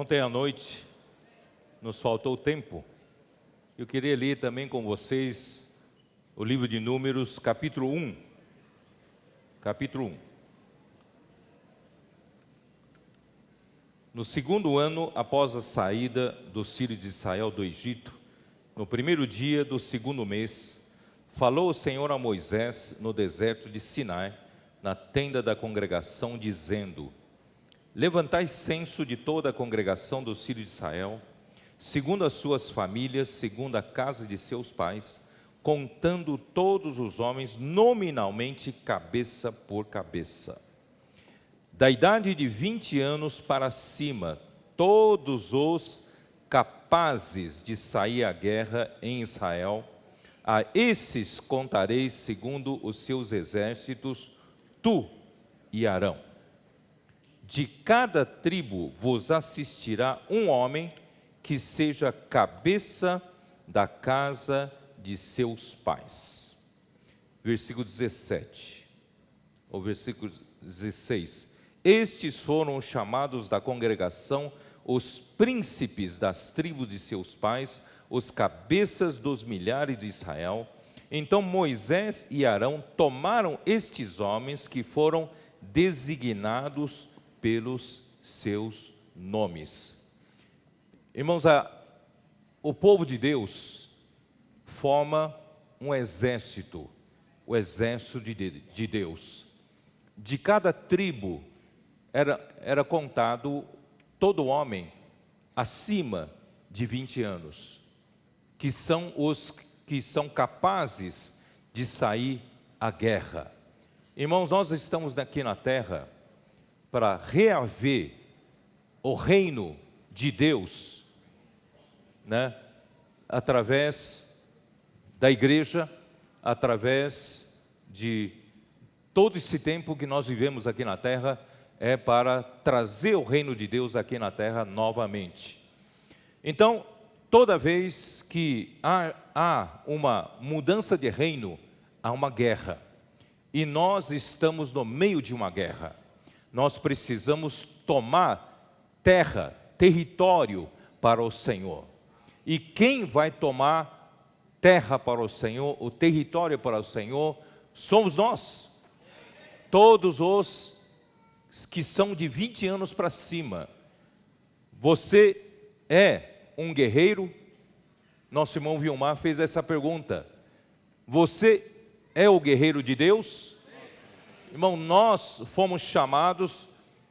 Ontem à noite nos faltou tempo. Eu queria ler também com vocês o livro de Números, capítulo 1. Capítulo 1. No segundo ano após a saída dos filhos de Israel do Egito, no primeiro dia do segundo mês, falou o Senhor a Moisés no deserto de Sinai, na tenda da congregação, dizendo: levantai censo de toda a congregação dos filhos de Israel, segundo as suas famílias, segundo a casa de seus pais, contando todos os homens nominalmente, cabeça por cabeça. Da idade de 20 anos para cima, todos os capazes de sair à guerra em Israel, a esses contareis segundo os seus exércitos, tu e Arão. De cada tribo vos assistirá um homem que seja cabeça da casa de seus pais. Versículo 17, ou versículo 16. Estes foram os chamados da congregação, os príncipes das tribos de seus pais, os cabeças dos milhares de Israel. Então Moisés e Arão tomaram estes homens que foram designados pelos seus nomes. Irmãos, o povo de Deus forma um exército, o exército de Deus. De cada tribo era contado todo homem acima de 20 anos, que são os que são capazes de sair à guerra. Irmãos, nós estamos aqui na terra para reaver o reino de Deus, né? Através da igreja, através de todo esse tempo que nós vivemos aqui na terra, é para trazer o reino de Deus aqui na terra novamente. Então, toda vez que há uma mudança de reino, há uma guerra. E nós estamos no meio de uma guerra. Nós precisamos tomar terra, território para o Senhor. E quem vai tomar terra para o Senhor, o território para o Senhor, somos nós. Todos os que são de 20 anos para cima. Você é um guerreiro? Nosso irmão Vilmar fez essa pergunta. Você é o guerreiro de Deus? Irmão, nós fomos chamados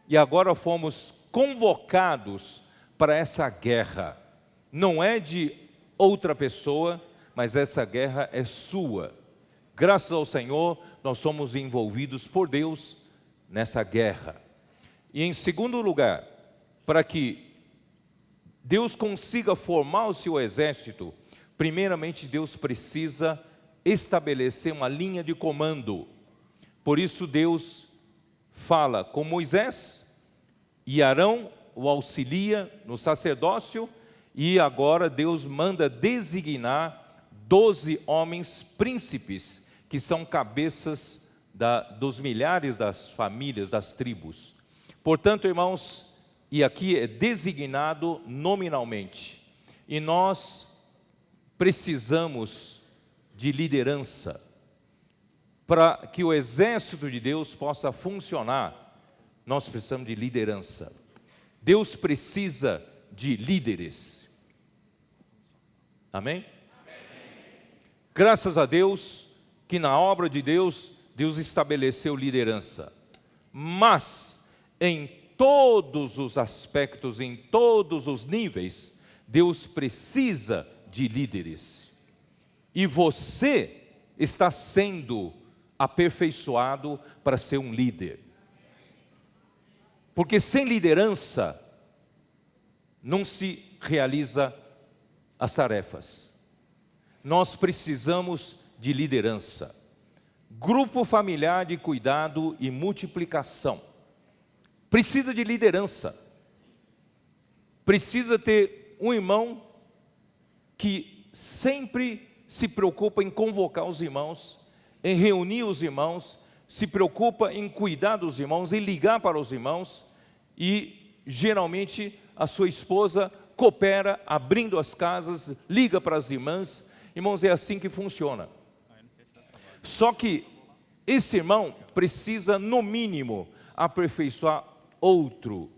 e agora fomos convocados para essa guerra. Não é de outra pessoa, mas essa guerra é sua. Graças ao Senhor, nós somos envolvidos por Deus nessa guerra. E em segundo lugar, para que Deus consiga formar o seu exército, primeiramente Deus precisa estabelecer uma linha de comando. Por isso Deus fala com Moisés, e Arão o auxilia no sacerdócio, e agora Deus manda designar 12 homens príncipes, que são cabeças dos milhares das famílias, das tribos. Portanto, irmãos, e aqui é designado nominalmente, e nós precisamos de liderança. Para que o exército de Deus possa funcionar, nós precisamos de liderança. Deus precisa de líderes. Amém? Amém. Graças a Deus que na obra de Deus, Deus estabeleceu liderança. Mas em todos os aspectos, em todos os níveis, Deus precisa de líderes. E você está sendo aperfeiçoado para ser um líder. Porque sem liderança não se realiza as tarefas. Nós precisamos de liderança. Grupo familiar de cuidado e multiplicação precisa de liderança. Precisa ter um irmão que sempre se preocupa em convocar os irmãos, em reunir os irmãos, se preocupa em cuidar dos irmãos, em ligar para os irmãos, e geralmente a sua esposa coopera, abrindo as casas, liga para as irmãs. Irmãos, é assim que funciona. Só que esse irmão precisa, no mínimo, aperfeiçoar outro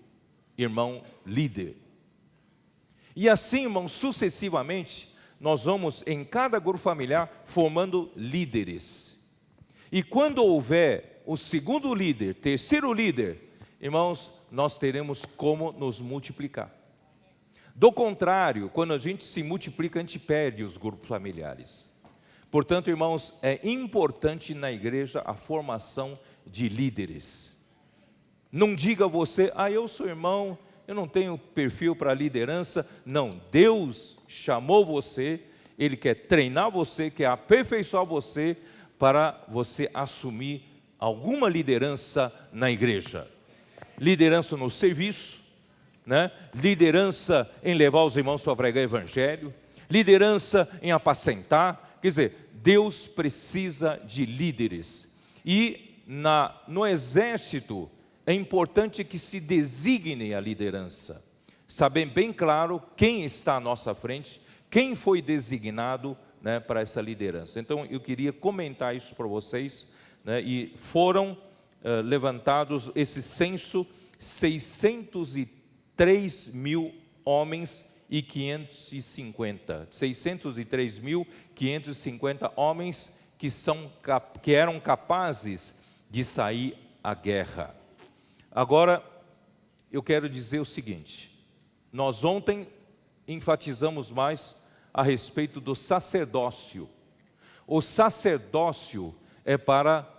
irmão líder. E assim, irmãos, sucessivamente, nós vamos, em cada grupo familiar, formando líderes. E quando houver o segundo líder, terceiro líder, irmãos, nós teremos como nos multiplicar. Do contrário, quando a gente se multiplica, a gente perde os grupos familiares. Portanto, irmãos, é importante na igreja a formação de líderes. Não diga você, eu sou irmão, eu não tenho perfil para liderança. Não, Deus chamou você, Ele quer treinar você, quer aperfeiçoar você, para você assumir alguma liderança na igreja. Liderança no serviço, né? Liderança em levar os irmãos para pregar o evangelho, liderança em apacentar. Quer dizer, Deus precisa de líderes. E no exército é importante que se designe a liderança, saber bem claro quem está à nossa frente, quem foi designado, né, para essa liderança. Então eu queria comentar isso para vocês, né, e foram levantados esse censo, 603 mil homens e 550, 603.550 homens que eram capazes de sair à guerra. Agora, eu quero dizer o seguinte, nós ontem enfatizamos mais a respeito do sacerdócio. O sacerdócio é para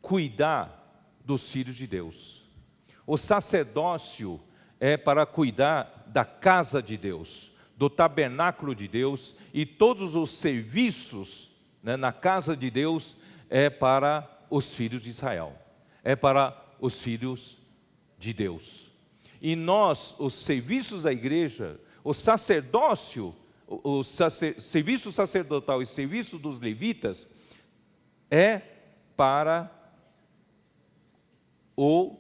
cuidar dos filhos de Deus. O sacerdócio é para cuidar da casa de Deus, do tabernáculo de Deus, e todos os serviços, né, na casa de Deus é para os filhos de Israel, é para os filhos de Deus. E nós, os serviços da igreja, o sacerdócio, serviço sacerdotal e serviço dos levitas é para o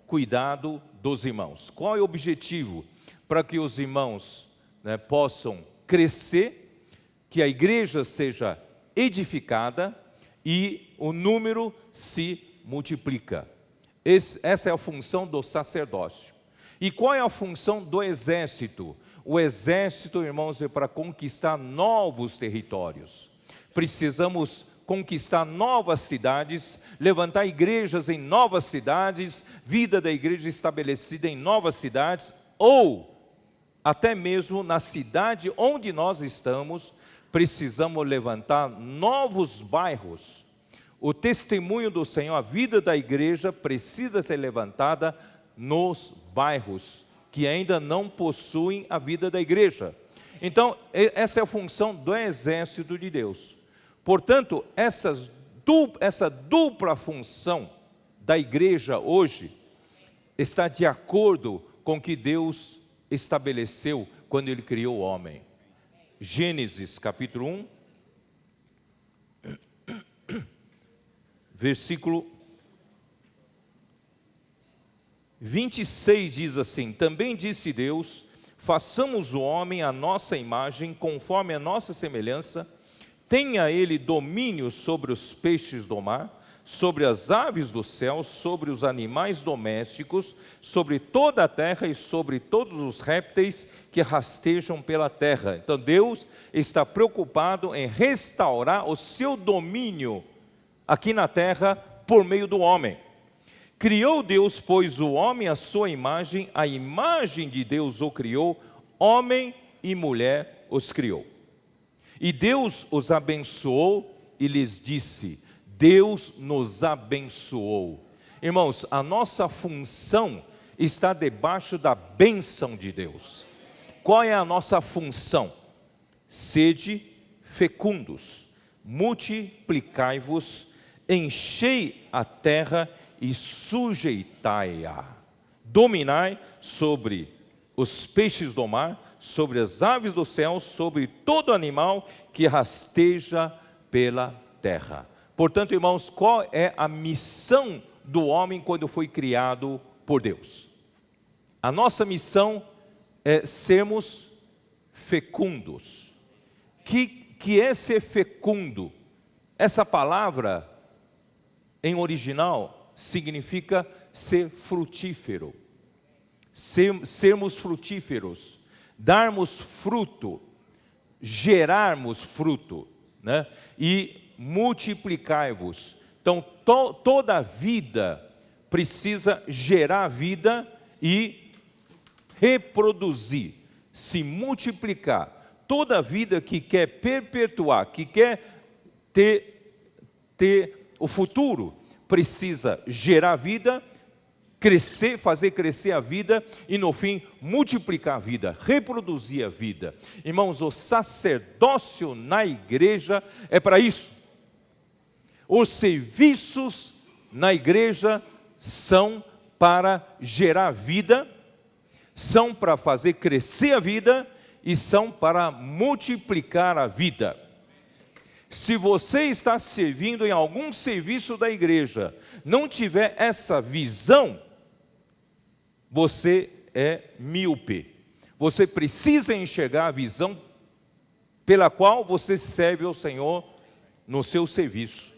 cuidado dos irmãos. Qual é o objetivo? Para que os irmãos, né, possam crescer, que a igreja seja edificada e o número se multiplica. Essa é a função do sacerdócio. E qual é a função do exército? O exército, irmãos, é para conquistar novos territórios. Precisamos conquistar novas cidades, levantar igrejas em novas cidades, vida da igreja estabelecida em novas cidades, ou até mesmo na cidade onde nós estamos, precisamos levantar novos bairros. O testemunho do Senhor, a vida da igreja precisa ser levantada nos bairros que ainda não possuem a vida da igreja. Então, essa é a função do exército de Deus. Portanto, essa dupla função da igreja hoje está de acordo com o que Deus estabeleceu quando Ele criou o homem. Gênesis capítulo 1, versículo 26 diz assim: também disse Deus, façamos o homem à nossa imagem, conforme a nossa semelhança, tenha ele domínio sobre os peixes do mar, sobre as aves do céu, sobre os animais domésticos, sobre toda a terra e sobre todos os répteis que rastejam pela terra. Então Deus está preocupado em restaurar o seu domínio aqui na terra por meio do homem. Criou Deus, pois, o homem à sua imagem, a imagem de Deus o criou, homem e mulher os criou. E Deus os abençoou e lhes disse: Deus nos abençoou. Irmãos, a nossa função está debaixo da bênção de Deus. Qual é a nossa função? Sede fecundos, multiplicai-vos, enchei a terra e sujeitai-a. Dominai sobre os peixes do mar, sobre as aves do céu, sobre todo animal que rasteja pela terra. Portanto, irmãos, qual é a missão do homem quando foi criado por Deus? A nossa missão é sermos fecundos. Que é ser fecundo? Essa palavra, em original, significa ser frutífero. Sermos frutíferos, darmos fruto, gerarmos fruto, né? E multiplicai-vos. Então, toda vida precisa gerar vida e reproduzir, se multiplicar. Toda vida que quer perpetuar, que quer ter o futuro, precisa gerar vida, crescer, fazer crescer a vida e no fim multiplicar a vida, reproduzir a vida. Irmãos, o sacerdócio na igreja é para isso. Os serviços na igreja são para gerar vida, são para fazer crescer a vida e são para multiplicar a vida. Se você está servindo em algum serviço da igreja, não tiver essa visão, você é míope. Você precisa enxergar a visão pela qual você serve ao Senhor no seu serviço.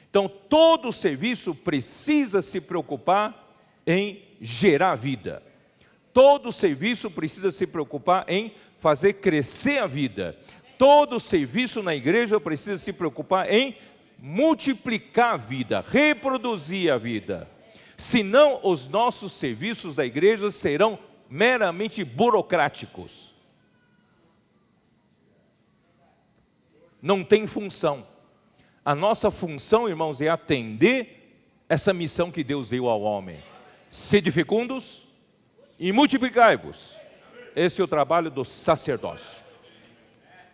Então, todo serviço precisa se preocupar em gerar vida. Todo serviço precisa se preocupar em fazer crescer a vida. Todo serviço na igreja precisa se preocupar em multiplicar a vida, reproduzir a vida. Senão, os nossos serviços da igreja serão meramente burocráticos. Não tem função. A nossa função, irmãos, é atender essa missão que Deus deu ao homem. Sede fecundos e multiplicai-vos. Esse é o trabalho do sacerdócio.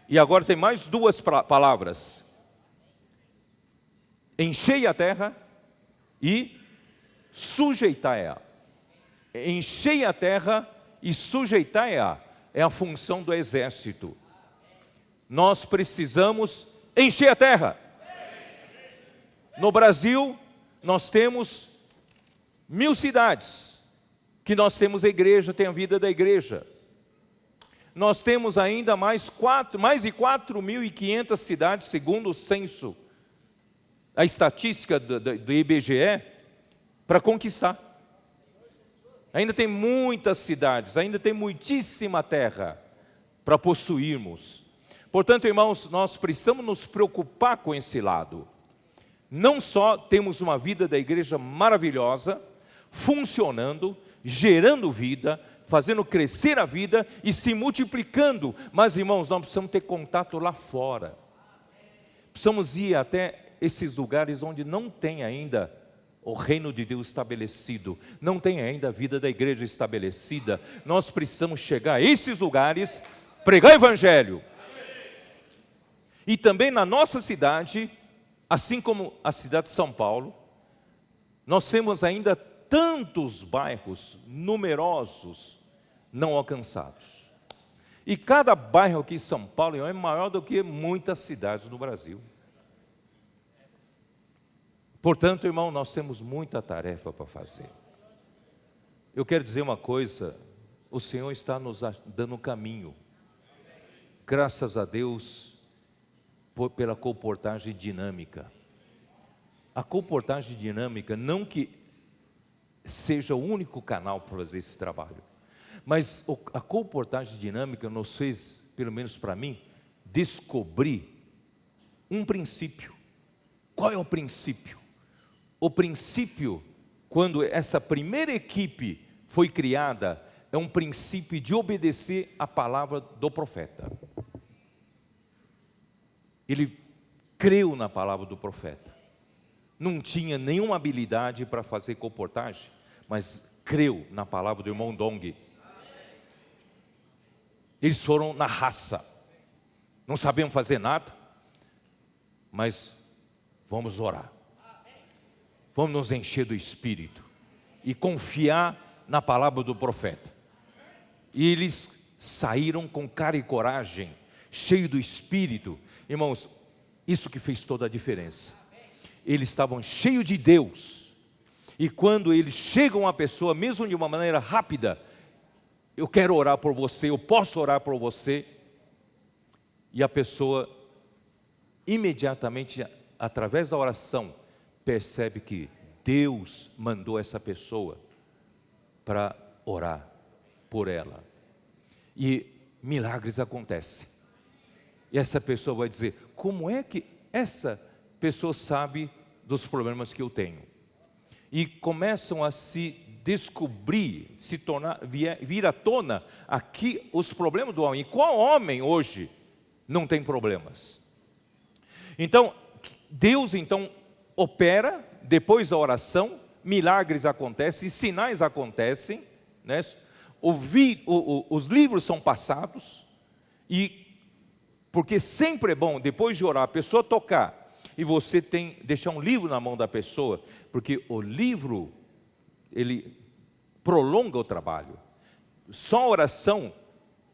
E agora tem mais duas palavras. Enchei a terra e sujeitai-a. Enchei a terra e sujeitai-a. É a função do exército. Nós precisamos encher a terra. No Brasil, nós temos 1000 cidades, que nós temos a igreja, tem a vida da igreja. Nós temos ainda mais de 4.500 cidades, segundo o censo, a estatística do IBGE, para conquistar. Ainda tem muitas cidades, ainda tem muitíssima terra para possuirmos. Portanto, irmãos, nós precisamos nos preocupar com esse lado. Não só temos uma vida da igreja maravilhosa, funcionando, gerando vida, fazendo crescer a vida e se multiplicando. Mas, irmãos, nós precisamos ter contato lá fora. Precisamos ir até esses lugares onde não tem ainda o reino de Deus estabelecido, não tem ainda a vida da igreja estabelecida. Nós precisamos chegar a esses lugares, pregar o evangelho. E também na nossa cidade, assim como a cidade de São Paulo, nós temos ainda tantos bairros numerosos não alcançados. E cada bairro aqui em São Paulo é maior do que muitas cidades no Brasil. Portanto, irmão, nós temos muita tarefa para fazer. Eu quero dizer uma coisa, o Senhor está nos dando um caminho. Graças a Deus pela comportagem dinâmica. A comportagem dinâmica, não que seja o único canal para fazer esse trabalho, mas a comportagem dinâmica nos fez, pelo menos para mim, descobrir um princípio. Qual é o princípio? O princípio, quando essa primeira equipe foi criada, é um princípio de obedecer a palavra do profeta. Ele creu na palavra do profeta. Não tinha nenhuma habilidade para fazer comportagem, mas creu na palavra do irmão Dong. Eles foram na raça. Não sabiam fazer nada, mas vamos orar. Vamos nos encher do Espírito e confiar na palavra do profeta. E eles saíram com cara e coragem, cheio do Espírito. Irmãos, isso que fez toda a diferença. Eles estavam cheios de Deus. E quando eles chegam a pessoa, mesmo de uma maneira rápida, eu quero orar por você, eu posso orar por você. E a pessoa, imediatamente, através da oração, percebe que Deus mandou essa pessoa para orar por ela. E milagres acontecem. E essa pessoa vai dizer: como é que essa pessoa sabe dos problemas que eu tenho? E começam a se descobrir, vir à tona aqui os problemas do homem. E qual homem hoje não tem problemas? Então, Deus opera depois da oração, milagres acontecem, sinais acontecem, né? Os livros são passados, e porque sempre é bom, depois de orar, a pessoa tocar, e você deixar um livro na mão da pessoa, porque o livro, ele prolonga o trabalho. Só a oração,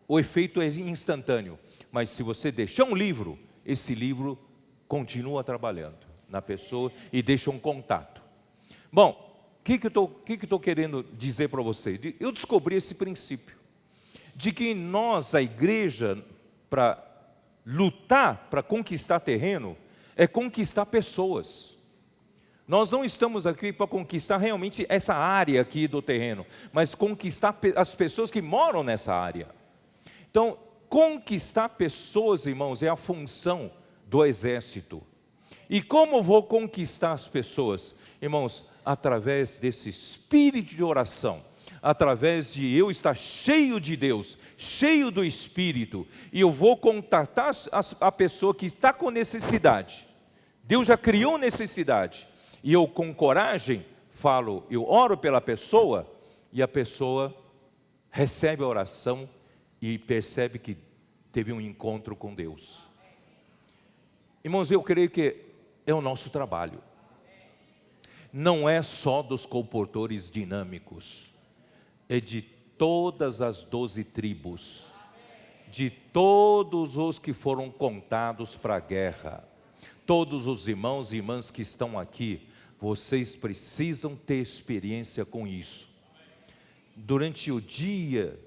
o efeito é instantâneo, mas se você deixar um livro, esse livro continua trabalhando na pessoa e deixa um contato. Bom, o que eu estou querendo dizer para você? Eu descobri esse princípio, de que nós, a igreja, para lutar, para conquistar terreno, é conquistar pessoas. Nós não estamos aqui para conquistar realmente essa área aqui do terreno, mas conquistar as pessoas que moram nessa área. Então, conquistar pessoas, irmãos, é a função do exército. E como vou conquistar as pessoas? Irmãos, através desse espírito de oração, através de eu estar cheio de Deus, cheio do Espírito, e eu vou contatar a pessoa que está com necessidade. Deus já criou necessidade, e eu com coragem falo, eu oro pela pessoa, e a pessoa recebe a oração e percebe que teve um encontro com Deus. Irmãos, eu creio que é o nosso trabalho. Não é só dos comportores dinâmicos, é de todas as 12 tribos, de todos os que foram contados para a guerra, todos os irmãos e irmãs que estão aqui, vocês precisam ter experiência com isso. Durante um dia,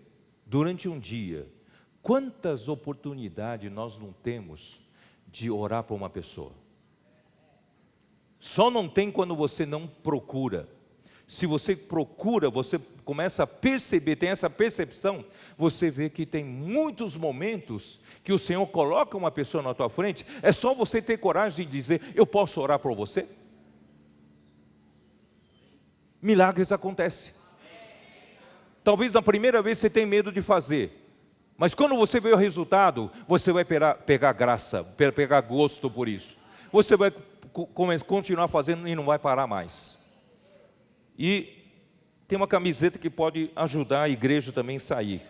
quantas oportunidades nós não temos de orar por uma pessoa? Só não tem quando você não procura. Se você procura, você começa a perceber, tem essa percepção, você vê que tem muitos momentos que o Senhor coloca uma pessoa na tua frente, é só você ter coragem de dizer: eu posso orar por você? Milagres acontecem. Talvez na primeira vez você tenha medo de fazer, mas quando você vê o resultado, você vai pegar graça, pegar gosto por isso. Você vai continuar fazendo e não vai parar mais. E tem uma camiseta que pode ajudar a igreja também a sair.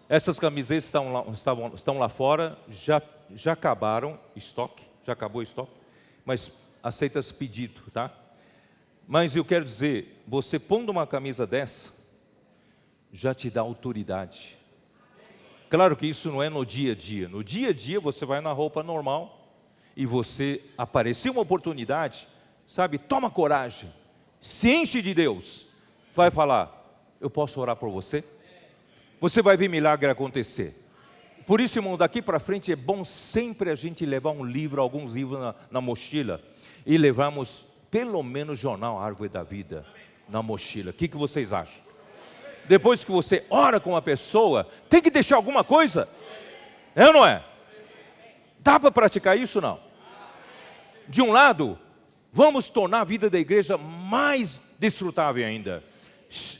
Essas camisetas estão lá fora, já acabaram estoque, já acabou o estoque, mas aceita esse pedido, tá? Mas eu quero dizer, você pondo uma camisa dessa, já te dá autoridade. Claro que isso não é no dia a dia. No dia a dia você vai na roupa normal e você apareceu uma oportunidade, sabe? Toma coragem, se enche de Deus, vai falar: eu posso orar por você? Você vai ver milagre acontecer. Por isso, irmão, daqui para frente é bom sempre a gente levar um livro, alguns livros na mochila, e levarmos pelo menos jornal Árvore da Vida na mochila. O que vocês acham? Depois que você ora com uma pessoa, tem que deixar alguma coisa? É ou não é? Dá para praticar isso ou não? De um lado, vamos tornar a vida da igreja mais desfrutável ainda.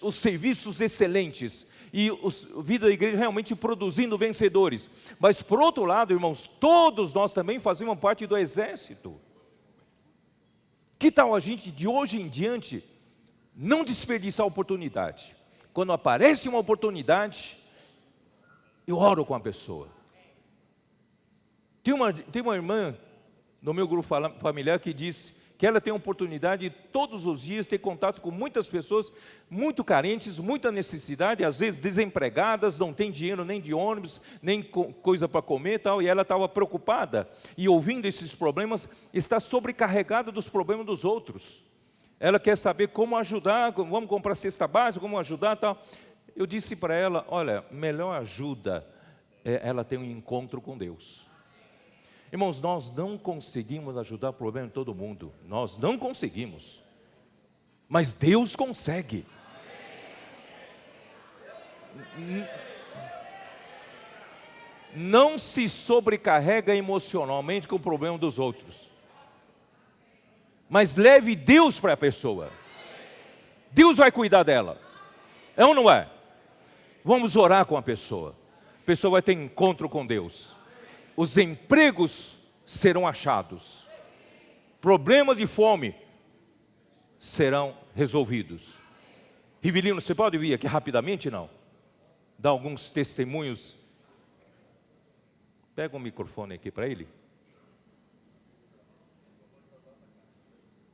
Os serviços excelentes. E a vida da igreja realmente produzindo vencedores. Mas por outro lado, irmãos, todos nós também fazemos parte do exército. Que tal a gente de hoje em diante não desperdiçar a oportunidade? Quando aparece uma oportunidade, eu oro com a pessoa. Tem uma irmã no meu grupo familiar que diz que ela tem a oportunidade de todos os dias ter contato com muitas pessoas muito carentes, muita necessidade, às vezes desempregadas, não tem dinheiro nem de ônibus, nem coisa para comer e tal, e ela estava preocupada, e ouvindo esses problemas, está sobrecarregada dos problemas dos outros. Ela quer saber como ajudar, vamos comprar cesta básica, como ajudar e tal. Eu disse para ela, olha, melhor ajuda é ela ter um encontro com Deus. Irmãos, nós não conseguimos ajudar o problema de todo mundo. Nós não conseguimos. Mas Deus consegue. Não se sobrecarrega emocionalmente com o problema dos outros. Mas leve Deus para a pessoa. Deus vai cuidar dela. É ou não é? Vamos orar com a pessoa. A pessoa vai ter encontro com Deus. Os empregos serão achados. Problemas de fome serão resolvidos. Rivelino, você pode vir aqui rapidamente, não? Dar alguns testemunhos. Pega um microfone aqui para ele.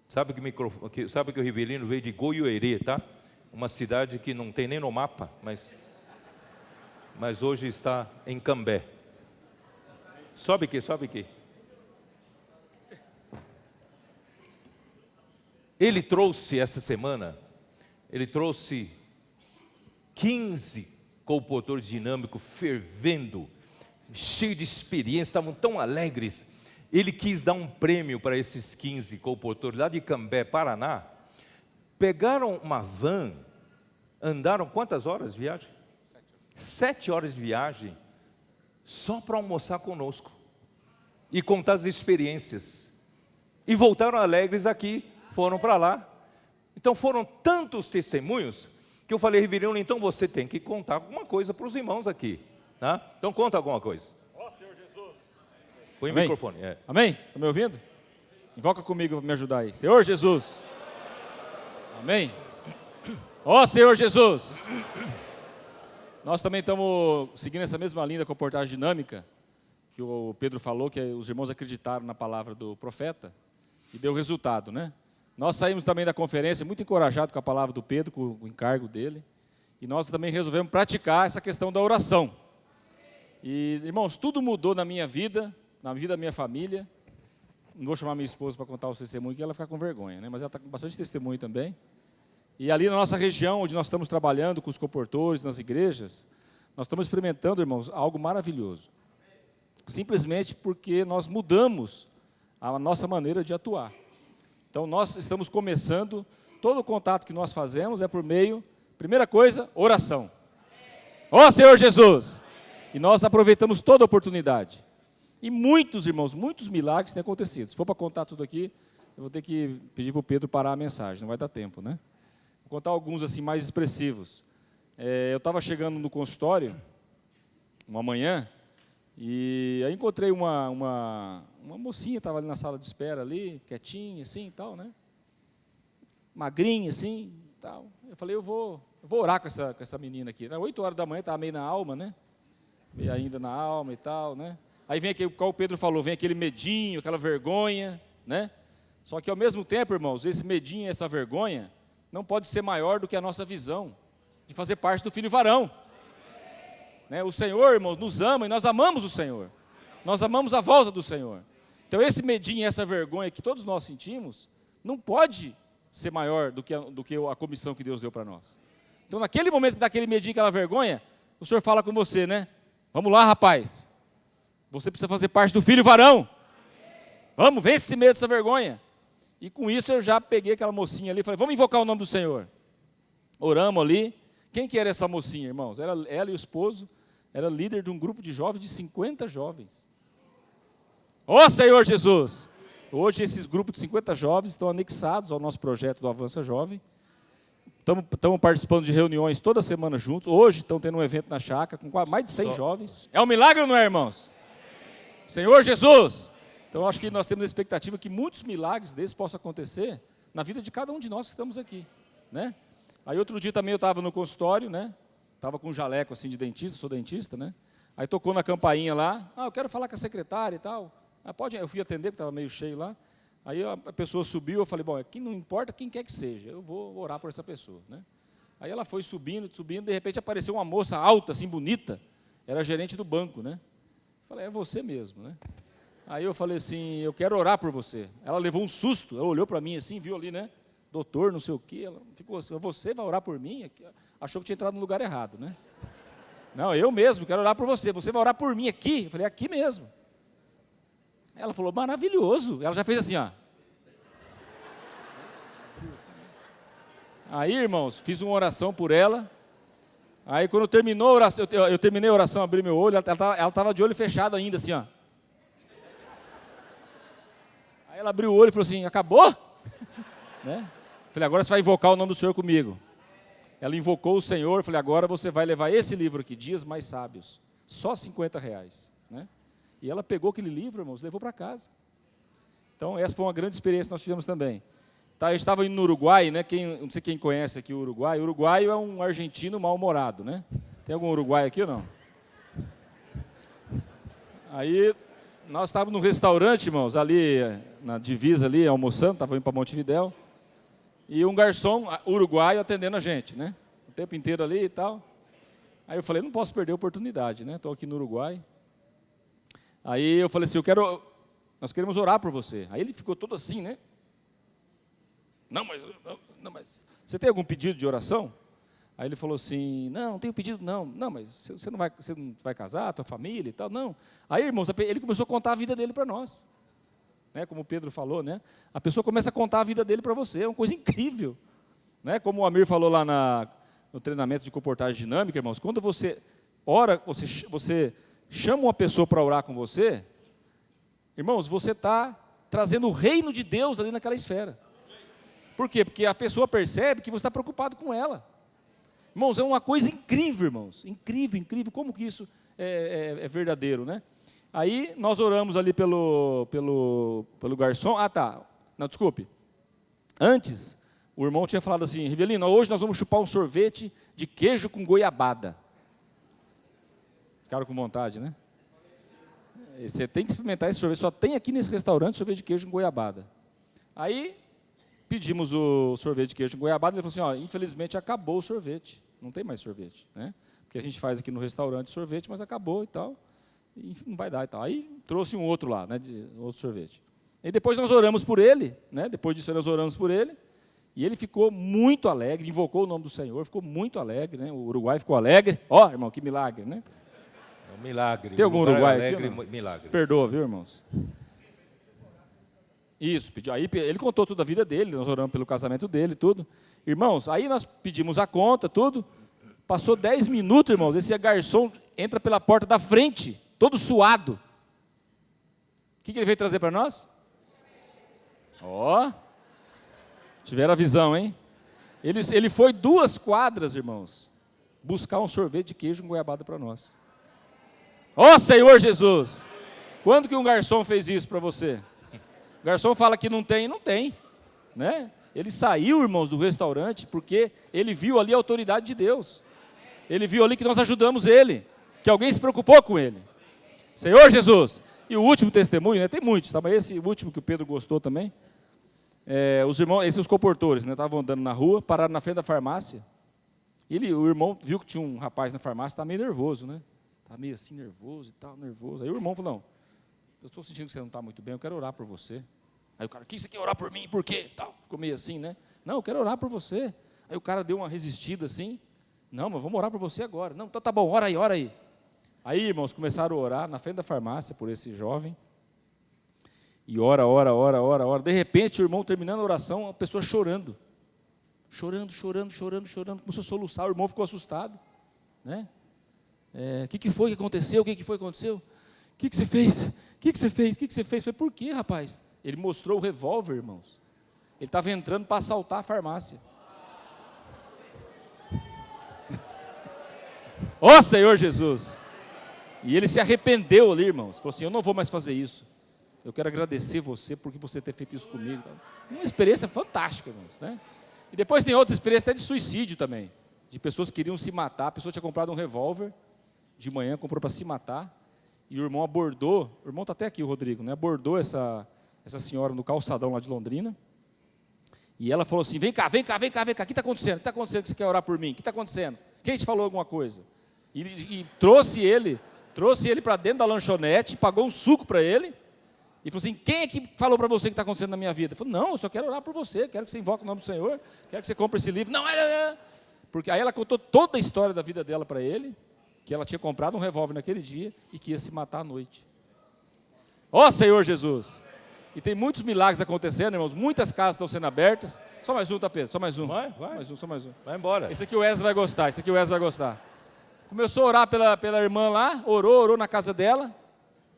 Sabe que o Rivelino veio de Goiôerê, tá? Uma cidade que não tem nem no mapa, mas hoje está em Cambé. Sobe aqui. Ele trouxe essa semana, 15 colpotores dinâmicos fervendo, cheios de experiência, estavam tão alegres. Ele quis dar um prêmio para esses 15 colpotores lá de Cambé, Paraná. Pegaram uma van, andaram quantas horas de viagem? 7 horas de viagem. Só para almoçar conosco e contar as experiências, e voltaram alegres aqui, foram para lá. Então foram tantos testemunhos, que eu falei, Rivelino, então você tem que contar alguma coisa para os irmãos aqui, tá? Então conta alguma coisa. Ó Senhor Jesus. Põe o microfone. Amém? Está me ouvindo? Invoca comigo para me ajudar aí. Senhor Jesus. Amém? Ó Senhor Jesus. Nós também estamos seguindo essa mesma linha da comportagem dinâmica, que o Pedro falou, que os irmãos acreditaram na palavra do profeta, e deu resultado, né? Nós saímos também da conferência muito encorajados com a palavra do Pedro, com o encargo dele, e nós também resolvemos praticar essa questão da oração. E, irmãos, tudo mudou na minha vida, na vida da minha família. Não vou chamar minha esposa para contar os testemunhos, que ela fica com vergonha, né? Mas ela está com bastante testemunho também. E ali na nossa região, onde nós estamos trabalhando com os comportores, nas igrejas, nós estamos experimentando, irmãos, algo maravilhoso. Simplesmente porque nós mudamos a nossa maneira de atuar. Então, nós estamos começando, todo o contato que nós fazemos é por meio, primeira coisa, oração. Ó Senhor Jesus! E nós aproveitamos toda a oportunidade. E muitos, irmãos, muitos milagres têm acontecido. Se for para contar tudo aqui, eu vou ter que pedir para o Pedro parar a mensagem, não vai dar tempo, né? Vou contar alguns assim mais expressivos. Eu estava chegando no consultório, uma manhã, e aí encontrei uma mocinha, estava ali na sala de espera, ali, quietinha, assim, e tal, né? Magrinha, assim, tal. Eu falei, eu vou orar com essa menina aqui. Era 8 horas da manhã, estava meio na alma, né? Meio ainda na alma e tal, né? Aí vem aquele, como o Pedro falou, vem aquele medinho, aquela vergonha, né? Só que ao mesmo tempo, irmãos, esse medinho, essa vergonha, não pode ser maior do que a nossa visão de fazer parte do filho varão. Né? O Senhor, irmãos, nos ama e nós amamos o Senhor. Nós amamos a volta do Senhor. Então esse medinho, essa vergonha que todos nós sentimos, não pode ser maior do que a comissão que Deus deu para nós. Então naquele momento que dá aquele medinho, aquela vergonha, o Senhor fala com você, né? Vamos lá, rapaz. Você precisa fazer parte do filho varão. Vamos, vence esse medo, essa vergonha. E com isso eu já peguei aquela mocinha ali e falei, vamos invocar o nome do Senhor. Oramos ali. Quem que era essa mocinha, irmãos? Ela e o esposo, era líder de um grupo de jovens, de 50 jovens. Ó Senhor Jesus! Hoje esses grupos de 50 jovens estão anexados ao nosso projeto do Avança Jovem. Estamos participando de reuniões toda semana juntos. Hoje estão tendo um evento na chácara com mais de 100 jovens. É um milagre ou não é, irmãos? Senhor Jesus! Então, acho que nós temos a expectativa que muitos milagres desses possam acontecer na vida de cada um de nós que estamos aqui, né? Aí, outro dia também eu estava no consultório, né? Estava com um jaleco assim de dentista, sou dentista, né? Aí tocou na campainha lá, eu quero falar com a secretária e tal. Pode, eu fui atender, porque estava meio cheio lá. Aí a pessoa subiu, eu falei, bom, aqui não importa quem quer que seja, eu vou orar por essa pessoa, né? Aí ela foi subindo, de repente apareceu uma moça alta, assim, bonita, era gerente do banco, né? Eu falei, é você mesmo, né? Aí eu falei assim, eu quero orar por você. Ela levou um susto, ela olhou para mim assim, viu ali, né? Doutor, não sei o quê, ela ficou assim, você vai orar por mim? Achou que tinha entrado no lugar errado, né? Não, eu mesmo quero orar por você vai orar por mim aqui? Eu falei, aqui mesmo. Ela falou, maravilhoso. Ela já fez assim, ó. Aí, irmãos, fiz uma oração por ela. Aí, quando terminou a oração, eu terminei a oração, abri meu olho, ela estava de olho fechado ainda, assim, ó. Aí ela abriu o olho e falou assim, acabou? Né? Falei, agora você vai invocar o nome do Senhor comigo. Ela invocou o Senhor, falei, agora você vai levar esse livro aqui, Dias Mais Sábios, só R$50, né? E ela pegou aquele livro, irmãos, levou para casa. Então, essa foi uma grande experiência que nós tivemos também. Tá, eu estava indo no Uruguai, né? Não sei quem conhece aqui o Uruguai. O uruguaio é um argentino mal-humorado, né? Tem algum uruguaio aqui ou não? Aí, nós estávamos num restaurante, irmãos, ali na divisa, ali, almoçando, estava indo para Montevidéu. E um garçom uruguaio atendendo a gente, né? O tempo inteiro ali e tal. Aí eu falei, não posso perder a oportunidade, né? Estou aqui no Uruguai. Aí eu falei assim, nós queremos orar por você. Aí ele ficou todo assim, né? Não, mas você tem algum pedido de oração? Aí ele falou assim, não tenho pedido não. Não, mas você não vai casar, tua família e tal? Não. Aí, irmãos, ele começou a contar a vida dele para nós. Né, como o Pedro falou, né? A pessoa começa a contar a vida dele para você, é uma coisa incrível. Né? Como o Amir falou lá no treinamento de comportagem dinâmica, irmãos, quando você ora, você chama uma pessoa para orar com você, irmãos, você está trazendo o reino de Deus ali naquela esfera. Por quê? Porque a pessoa percebe que você está preocupado com ela. Irmãos, é uma coisa incrível, irmãos, incrível, incrível, como que isso é verdadeiro, né? Aí nós oramos ali pelo garçom. Ah, tá. Não, desculpe. Antes, o irmão tinha falado assim, Rivelino, hoje nós vamos chupar um sorvete de queijo com goiabada. Ficaram com vontade, né? Você tem que experimentar esse sorvete, só tem aqui nesse restaurante sorvete de queijo com goiabada. Aí, pedimos o sorvete de queijo com goiabada, ele falou assim, ó, infelizmente acabou o sorvete, não tem mais sorvete, né? Porque a gente faz aqui no restaurante sorvete, mas acabou e tal. E não vai dar e tal. Aí trouxe um outro lá, né, outro sorvete. E depois nós oramos por ele, né, depois disso nós oramos por ele, e ele ficou muito alegre, invocou o nome do Senhor, ficou muito alegre, né, o Uruguai ficou alegre. Ó, irmão, que milagre, né? É um milagre. Tem algum uruguai alegre, aqui? Milagre. Perdoa, viu, irmãos? Isso, pediu. Aí ele contou toda a vida dele, nós oramos pelo casamento dele, tudo. Irmãos, aí nós pedimos a conta, tudo. Passou 10 minutos, irmãos, esse garçom entra pela porta da frente, todo suado. O que ele veio trazer para nós? Ó, tiveram a visão, hein? Ele foi 2 quadras, irmãos, buscar um sorvete de queijo com goiabada para nós. Ó Senhor Jesus! Quando que um garçom fez isso para você? O garçom fala que não tem, né? Ele saiu, irmãos, do restaurante porque ele viu ali a autoridade de Deus. Ele viu ali que nós ajudamos ele, que alguém se preocupou com ele. Senhor Jesus! E o último testemunho, né? Tem muitos, tá? Mas esse último que o Pedro gostou também. Os irmãos, esses comportores, né? Estavam andando na rua, pararam na frente da farmácia. O irmão viu que tinha um rapaz na farmácia, estava meio nervoso, né? Estava meio assim, nervoso e tal, nervoso. Aí o irmão falou, não, eu estou sentindo que você não está muito bem, eu quero orar por você. Aí o cara, que você quer orar por mim? Por quê? Tal. Ficou meio assim, né? Não, eu quero orar por você. Aí o cara deu uma resistida assim. Não, mas vamos orar por você agora. Não, então tá bom, ora aí, ora aí. Aí, irmãos, começaram a orar na frente da farmácia por esse jovem. E ora. De repente, o irmão terminando a oração, a pessoa chorando. Chorando. Começou a soluçar, o irmão ficou assustado. Né? O que foi que aconteceu? O que foi que aconteceu? O que você fez? O que você fez? Eu falei, por quê, rapaz? Ele mostrou o revólver, irmãos. Ele estava entrando para assaltar a farmácia. Ó Senhor Jesus! E ele se arrependeu ali, irmãos. Falou assim, eu não vou mais fazer isso. Eu quero agradecer você por você ter feito isso comigo. Uma experiência fantástica, irmãos, né? E depois tem outras experiências até de suicídio também. De pessoas que queriam se matar. A pessoa tinha comprado um revólver, de manhã comprou para se matar. E o irmão abordou, o irmão está até aqui, o Rodrigo, né? Abordou essa essa senhora no calçadão lá de Londrina, e ela falou assim, vem cá, vem cá, vem cá, vem cá, o que está acontecendo? O que está acontecendo que você quer orar por mim? O que está acontecendo? Quem te falou alguma coisa? E trouxe ele para dentro da lanchonete, pagou um suco para ele, e falou assim, quem é que falou para você o que está acontecendo na minha vida? Ele falou, não, eu só quero orar por você, quero que você invoque o nome do Senhor, quero que você compre esse livro. Não, porque aí ela contou toda a história da vida dela para ele, que ela tinha comprado um revólver naquele dia e que ia se matar à noite. Ó Senhor Jesus! E tem muitos milagres acontecendo, irmãos, muitas casas estão sendo abertas. Só mais um, tá, Pedro? Só mais um. Vai. Só mais um. Vai embora. Esse aqui o Wesley vai gostar, Começou a orar pela irmã lá, orou na casa dela.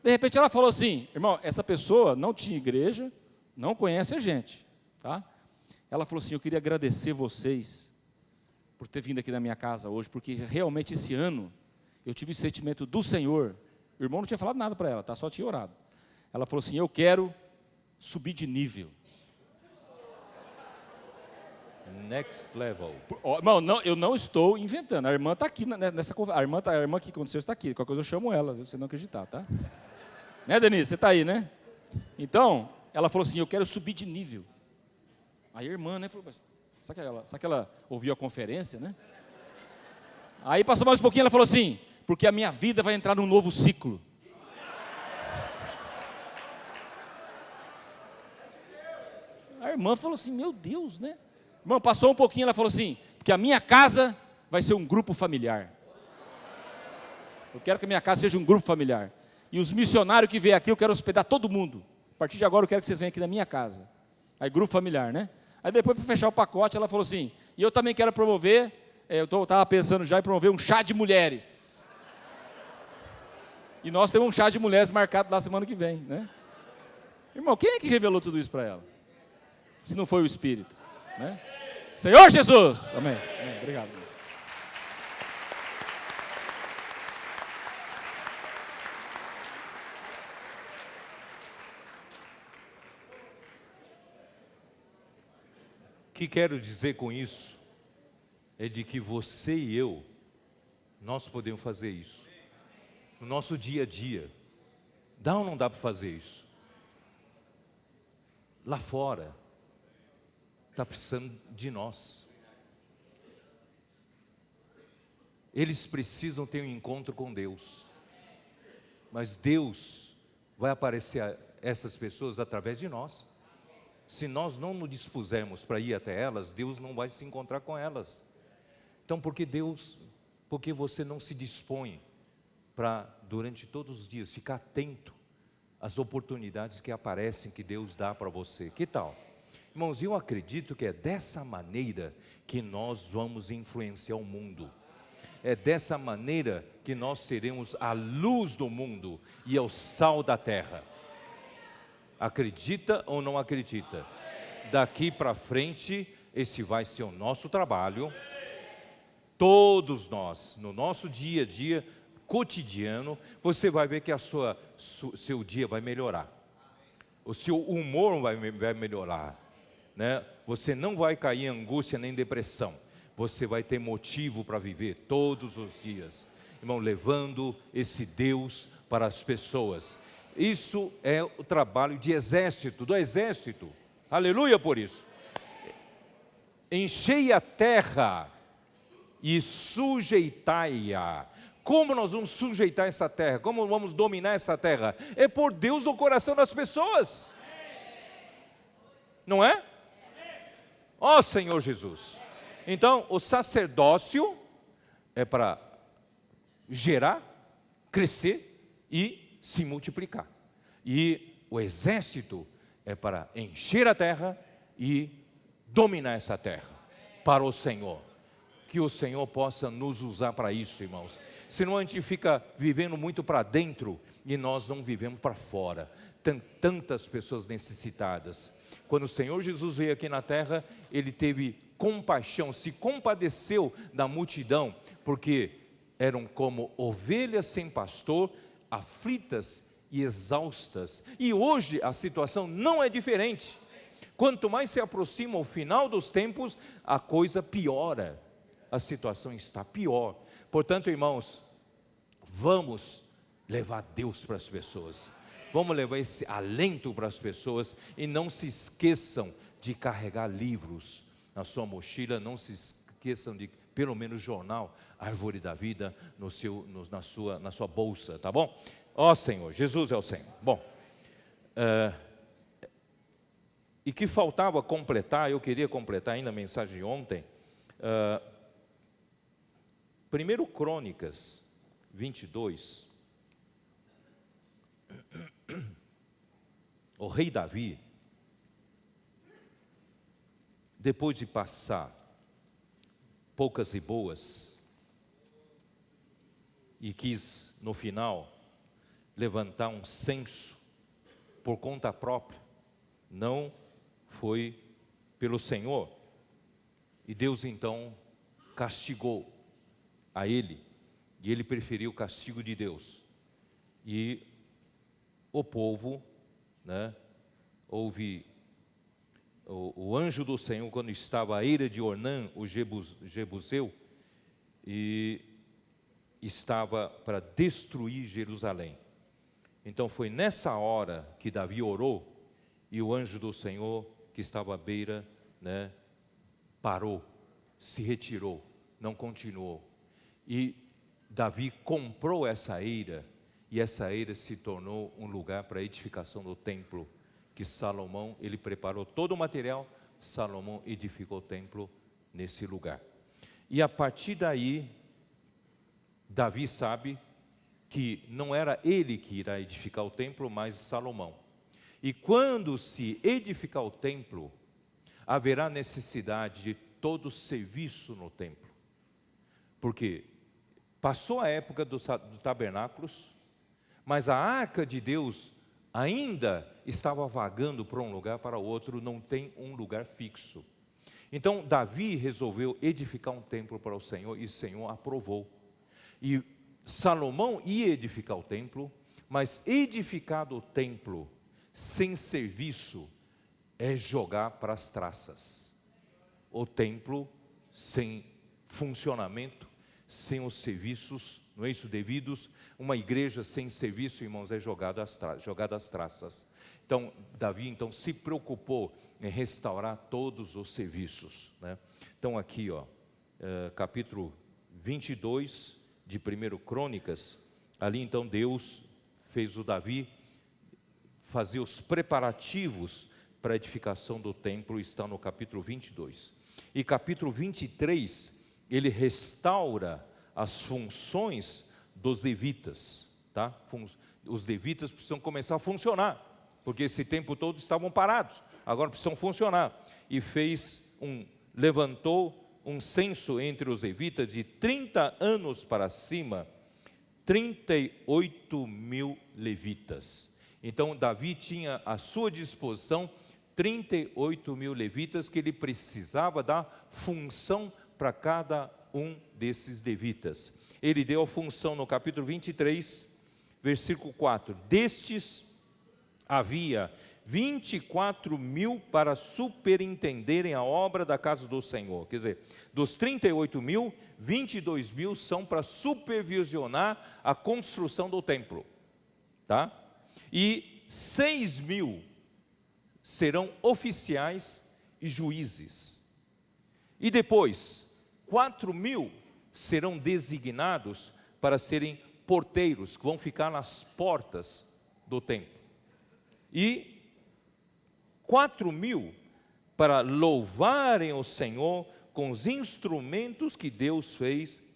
De repente ela falou assim, irmão, essa pessoa não tinha igreja, não conhece a gente, tá? Ela falou assim, eu queria agradecer vocês por ter vindo aqui na minha casa hoje, porque realmente esse ano eu tive esse sentimento do Senhor. O irmão não tinha falado nada para ela, tá? Só tinha orado. Ela falou assim, eu quero subir de nível. Next level. Irmão, não, eu não estou inventando. A irmã está aqui nessa conversa. A irmã que aconteceu está aqui. Qualquer coisa eu chamo ela, se você não acreditar, tá? Né, Denise? Você está aí, né? Então, ela falou assim, eu quero subir de nível. Aí a irmã, né, falou, mas será que ela ouviu a conferência, né? Aí passou mais um pouquinho, ela falou assim, porque a minha vida vai entrar num novo ciclo. A irmã falou assim, meu Deus, né? Irmão, passou um pouquinho, ela falou assim, porque a minha casa vai ser um grupo familiar. Eu quero que a minha casa seja um grupo familiar. E os missionários que vêm aqui, eu quero hospedar todo mundo. A partir de agora eu quero que vocês venham aqui na minha casa. Aí grupo familiar, né? Aí depois, para fechar o pacote, ela falou assim, e eu também quero promover, eu estava pensando já em promover um chá de mulheres. E nós temos um chá de mulheres marcado lá semana que vem, né? Irmão, quem é que revelou tudo isso para ela? Se não foi o Espírito, né? Senhor Jesus! Amém. Amém. Obrigado. O que quero dizer com isso é de que você e eu, nós podemos fazer isso. No nosso dia a dia. Dá ou não dá para fazer isso? Lá fora, está precisando de nós. Eles precisam ter um encontro com Deus. Mas Deus vai aparecer a essas pessoas através de nós. Se nós não nos dispusermos para ir até elas, Deus não vai se encontrar com elas. Então, porque você não se dispõe para, durante todos os dias, ficar atento às oportunidades que aparecem, que Deus dá para você? Que tal? Irmãos, eu acredito que é dessa maneira que nós vamos influenciar o mundo. É dessa maneira que nós seremos a luz do mundo e o sal da terra. Acredita ou não acredita? Daqui para frente, esse vai ser o nosso trabalho. Todos nós, no nosso dia a dia, cotidiano, você vai ver que seu dia vai melhorar. O seu humor vai melhorar. Né? Você não vai cair em angústia nem depressão. Você vai ter motivo para viver todos os dias. Irmão, levando esse Deus para as pessoas. Isso é o trabalho de exército, do exército. Aleluia por isso. Enchei a terra e sujeitai-a. Como nós vamos sujeitar essa terra? Como vamos dominar essa terra? É por Deus no coração das pessoas. Não é? Ó Senhor Jesus. Então, o sacerdócio é para gerar, crescer e se multiplicar. E o exército é para encher a terra e dominar essa terra para o Senhor. Que o Senhor possa nos usar para isso, irmãos. Senão a gente fica vivendo muito para dentro e nós não vivemos para fora. Tem tantas pessoas necessitadas. Quando o Senhor Jesus veio aqui na terra, Ele teve compaixão, se compadeceu da multidão, porque eram como ovelhas sem pastor, aflitas e exaustas. E hoje a situação não é diferente. Quanto mais se aproxima o final dos tempos, a coisa piora. A situação está pior. Portanto, irmãos, vamos levar Deus para as pessoas. Vamos levar esse alento para as pessoas e não se esqueçam de carregar livros na sua mochila, não se esqueçam de pelo menos jornal Árvore da Vida na sua bolsa, tá bom? Ó Senhor, Jesus é o Senhor. Bom, e que faltava completar, eu queria completar ainda a mensagem de ontem, 1 Crônicas 22, o rei Davi, depois de passar poucas e boas, e quis no final levantar um censo por conta própria, não foi pelo Senhor, e Deus então castigou a ele, e ele preferiu o castigo de Deus, e o povo, houve o anjo do Senhor, quando estava à eira de Ornã, o Jebuseu, e estava para destruir Jerusalém. Então foi nessa hora que Davi orou, e o anjo do Senhor, que estava à beira, parou, se retirou, não continuou. E Davi comprou essa eira, e essa eira se tornou um lugar para a edificação do templo, que Salomão, ele preparou todo o material, Salomão edificou o templo nesse lugar. E a partir daí, Davi sabe que não era ele que irá edificar o templo, mas Salomão. E quando se edificar o templo, haverá necessidade de todo serviço no templo. Porque passou a época dos tabernáculos, mas a arca de Deus ainda estava vagando para um lugar para outro, não tem um lugar fixo. Então Davi resolveu edificar um templo para o Senhor, e o Senhor aprovou. E Salomão ia edificar o templo, mas edificado o templo sem serviço é jogar para as traças. O templo sem funcionamento, sem os serviços, não é isso, devidos, uma igreja sem serviço, irmãos, é jogada às traças. Então, Davi então se preocupou em restaurar todos os serviços, Então aqui, capítulo 22 de 1 Crônicas, ali então Deus fez o Davi fazer os preparativos para a edificação do templo, está no capítulo 22. E capítulo 23, ele restaura as funções dos levitas, tá? Os levitas precisam começar a funcionar, porque esse tempo todo estavam parados, agora precisam funcionar. E levantou um censo entre os levitas de 30 anos para cima, 38.000 levitas. Então Davi tinha à sua disposição 38.000 levitas, que ele precisava dar função para cada um desses levitas. Ele deu a função no capítulo 23, versículo 4. Destes havia 24.000 para superintenderem a obra da casa do Senhor. Quer dizer, dos 38.000, 22.000 são para supervisionar a construção do templo, tá? E 6.000 serão oficiais e juízes. E depois, 4.000 serão designados para serem porteiros, que vão ficar nas portas do templo. E 4.000 para louvarem o Senhor com os instrumentos que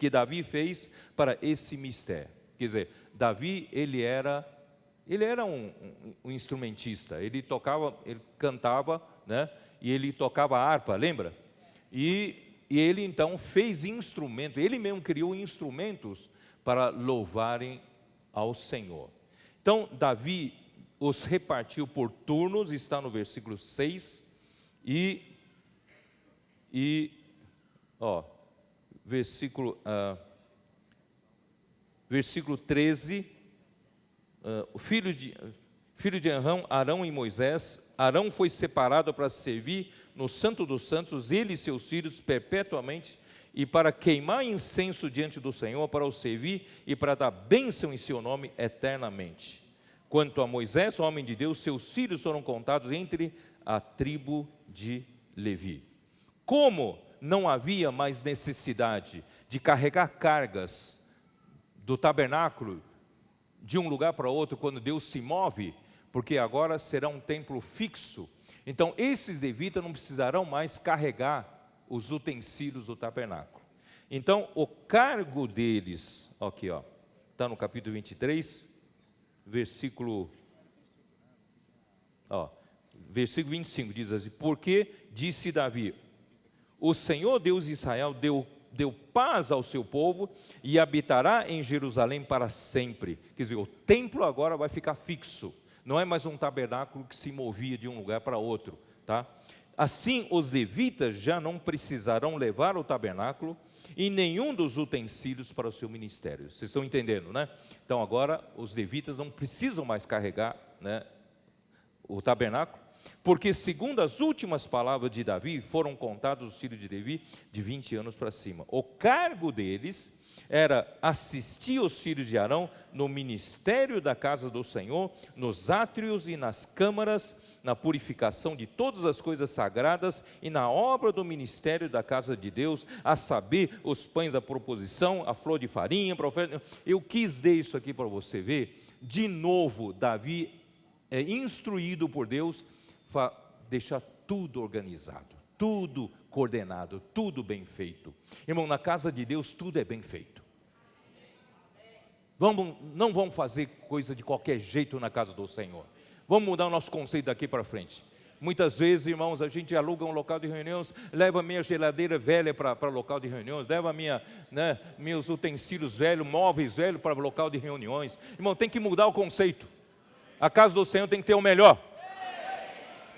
Davi fez para esse mistério. Quer dizer, Davi, ele era um instrumentista, ele cantava, e ele tocava harpa, lembra? E ele então fez instrumentos, ele mesmo criou instrumentos para louvarem ao Senhor. Então Davi os repartiu por turnos, está no versículo 6, versículo 13, o filho de Arão e Moisés, Arão foi separado para servir no Santo dos Santos, ele e seus filhos perpetuamente, e para queimar incenso diante do Senhor, para o servir e para dar bênção em seu nome eternamente. Quanto a Moisés, homem de Deus, seus filhos foram contados entre a tribo de Levi. Como não havia mais necessidade de carregar cargas do tabernáculo de um lugar para outro quando Deus se move, porque agora será um templo fixo, então esses levitas não precisarão mais carregar os utensílios do tabernáculo. Então o cargo deles, aqui ó, está no capítulo 23, versículo 25 diz assim: porque disse Davi, o Senhor Deus de Israel deu paz ao seu povo e habitará em Jerusalém para sempre. Quer dizer, o templo agora vai ficar fixo, não é mais um tabernáculo que se movia de um lugar para outro, tá? Assim os levitas já não precisarão levar o tabernáculo e nenhum dos utensílios para o seu ministério. Vocês estão entendendo, né? Então agora os levitas não precisam mais carregar, né, o tabernáculo, porque segundo as últimas palavras de Davi, foram contados os filhos de Levi de 20 anos para cima. O cargo deles era assistir os filhos de Arão no ministério da casa do Senhor, nos átrios e nas câmaras, na purificação de todas as coisas sagradas e na obra do ministério da casa de Deus, a saber, os pães da proposição, a flor de farinha, profeta. Eu quis ler isso aqui para você ver. De novo, Davi é instruído por Deus para deixar tudo organizado, tudo coordenado, tudo bem feito. Irmão, na casa de Deus tudo é bem feito. Não vamos fazer coisa de qualquer jeito na casa do Senhor. Vamos mudar o nosso conceito daqui para frente. Muitas vezes, irmãos, a gente aluga um local de reuniões, leva minha geladeira velha para local de reuniões, leva meus utensílios velhos, móveis velhos para local de reuniões. Irmão, tem que mudar o conceito. A casa do Senhor tem que ter o melhor.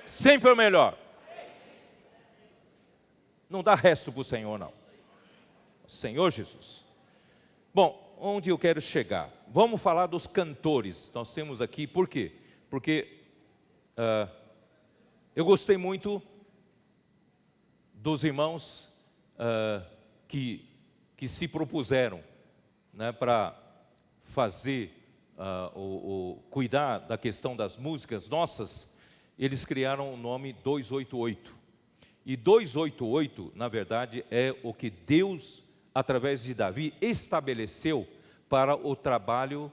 Sempre o melhor. Não dá resto para o Senhor, não. Senhor Jesus. Bom, onde eu quero chegar? Vamos falar dos cantores. Nós temos aqui, por quê? Porque eu gostei muito dos irmãos que se propuseram, né, para fazer, cuidar da questão das músicas nossas. Eles criaram o nome 288. E 288, na verdade, é o que Deus, através de Davi, estabeleceu para o trabalho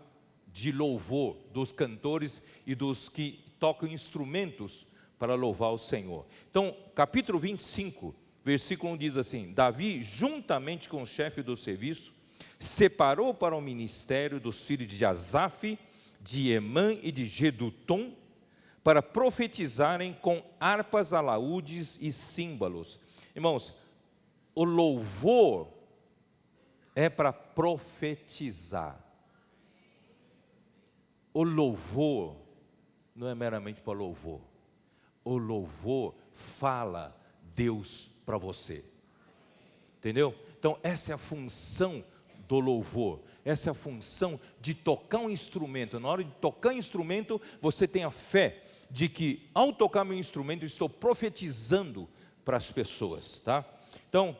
de louvor dos cantores e dos que tocam instrumentos para louvar o Senhor. Então, capítulo 25, versículo 1 diz assim: Davi, juntamente com o chefe do serviço, separou para o ministério dos filhos de Asaf, de Emã e de Jedutum, para profetizarem com harpas, alaúdes e símbolos. Irmãos, o louvor é para profetizar. O louvor não é meramente para louvor. O louvor fala Deus para você. Entendeu? Então essa é a função do louvor. Essa é a função de tocar um instrumento. Na hora de tocar um instrumento, você tem a fé de que ao tocar meu instrumento, eu estou profetizando para as pessoas, tá? Então,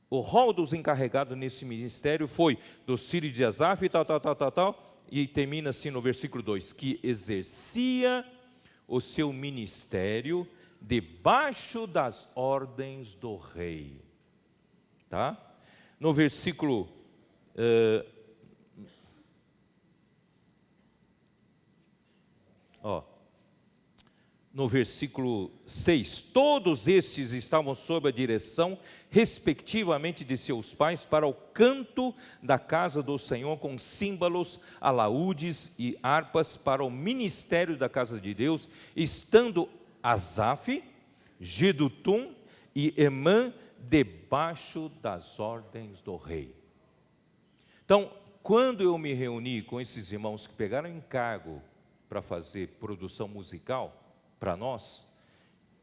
o rol dos encarregados nesse ministério foi dos filhos de Asaf e tal, e termina assim no versículo 2, que exercia o seu ministério debaixo das ordens do rei, tá? No versículo no versículo 6, todos estes estavam sob a direção, respectivamente, de seus pais, para o canto da casa do Senhor, com símbolos, alaúdes e harpas, para o ministério da casa de Deus, estando Asaf, Jedutum e Emã debaixo das ordens do rei. Então, quando eu me reuni com esses irmãos que pegaram encargo para fazer produção musical para nós,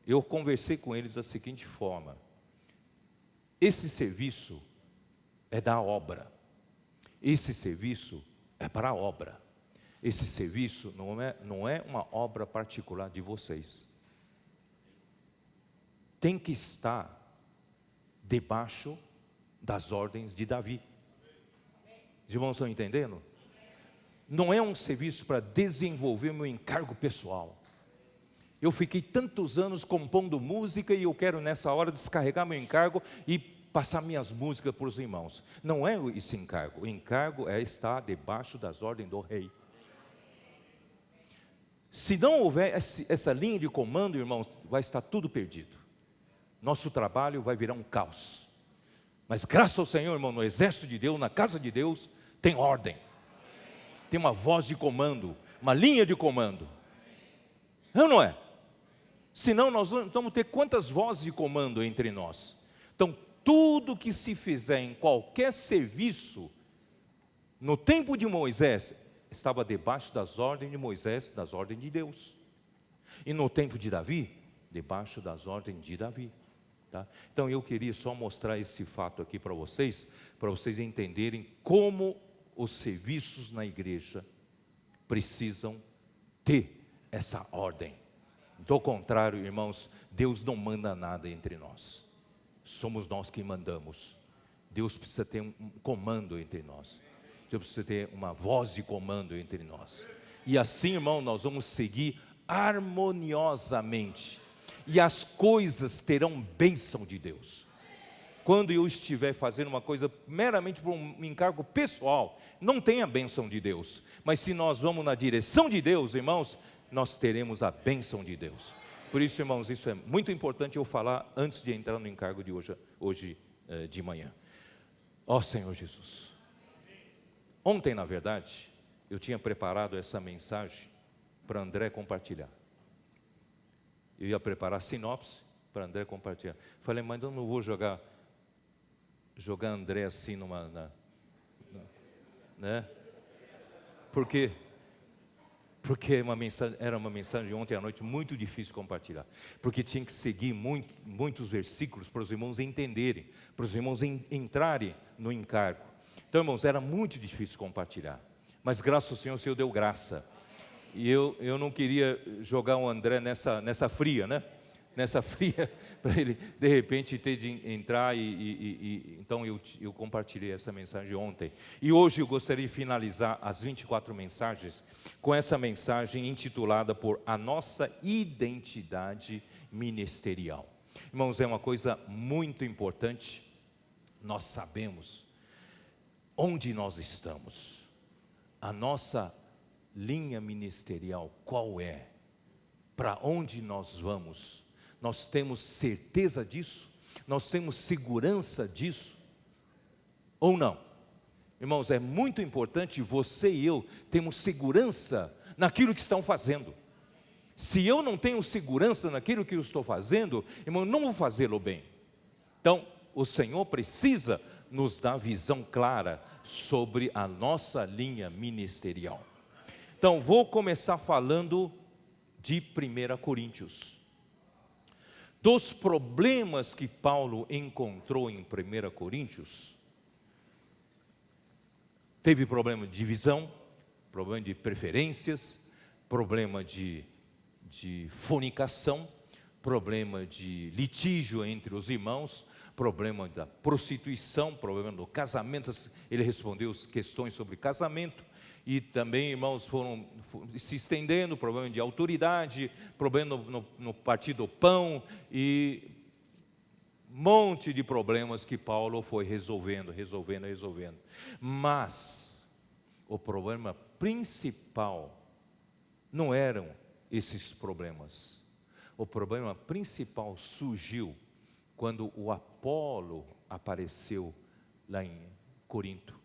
eu conversei com eles da seguinte forma: esse serviço é da obra, esse serviço é para a obra, esse serviço não é uma obra particular de vocês, tem que estar debaixo das ordens de Davi. Os irmãos estão entendendo? não é um serviço para desenvolver meu encargo pessoal. Eu fiquei tantos anos compondo música e eu quero nessa hora descarregar meu encargo e passar minhas músicas para os irmãos. Não é esse encargo. O encargo é estar debaixo das ordens do rei. Se não houver essa linha de comando, irmãos, vai estar tudo perdido. Nosso trabalho vai virar um caos. Mas graças ao Senhor, irmão, no exército de Deus, na casa de Deus, tem ordem. Tem uma voz de comando, uma linha de comando. Não, não é? Senão nós vamos ter quantas vozes de comando entre nós? Então, tudo que se fizer em qualquer serviço, no tempo de Moisés, estava debaixo das ordens de Moisés, das ordens de Deus. E no tempo de Davi, debaixo das ordens de Davi. Tá? Então eu queria só mostrar esse fato aqui para vocês entenderem como os serviços na igreja precisam ter essa ordem. Do contrário, irmãos, Deus não manda nada entre nós. Somos nós que mandamos. Deus precisa ter um comando entre nós. Deus precisa ter uma voz de comando entre nós. E assim, irmão, nós vamos seguir harmoniosamente. E as coisas terão bênção de Deus. Quando eu estiver fazendo uma coisa meramente por um encargo pessoal, não tem a bênção de Deus. Mas se nós vamos na direção de Deus, irmãos, nós teremos a bênção de Deus. Por isso, irmãos, isso é muito importante eu falar antes de entrar no encargo de hoje de manhã. Ó Senhor Jesus. Ontem, na verdade, eu tinha preparado essa mensagem para André compartilhar. Eu ia preparar a sinopse para André compartilhar. Falei, mas eu não vou jogar André assim né? Por quê? Porque era uma mensagem de ontem à noite muito difícil de compartilhar. Porque tinha que seguir muitos versículos para os irmãos entenderem, para os irmãos entrarem no encargo. Então, irmãos, era muito difícil compartilhar. Mas graças ao Senhor, o Senhor deu graça. E eu não queria jogar o André nessa fria, né? Nessa fria, para ele de repente ter de entrar então eu compartilhei essa mensagem ontem. E hoje eu gostaria de finalizar as 24 mensagens com essa mensagem intitulada por A Nossa Identidade Ministerial. Irmãos, é uma coisa muito importante. Nós sabemos onde nós estamos. A nossa linha ministerial qual é? Para onde nós vamos? Nós temos certeza disso? Nós temos segurança disso? Ou não? Irmãos, é muito importante você e eu termos segurança naquilo que estão fazendo. Se eu não tenho segurança naquilo que eu estou fazendo, irmão, não vou fazê-lo bem. Então, o Senhor precisa nos dar visão clara sobre a nossa linha ministerial. Então, vou começar falando de 1 Coríntios. Dos problemas que Paulo encontrou em 1 Coríntios, teve problema de divisão, problema de preferências, problema de fornicação, problema de litígio entre os irmãos, problema da prostituição, problema do casamento. Ele respondeu questões sobre casamento. E também, irmãos, foram se estendendo, problema de autoridade, problema no partir do pão, e um monte de problemas que Paulo foi resolvendo. Mas o problema principal não eram esses problemas. O problema principal surgiu quando o Apolo apareceu lá em Corinto.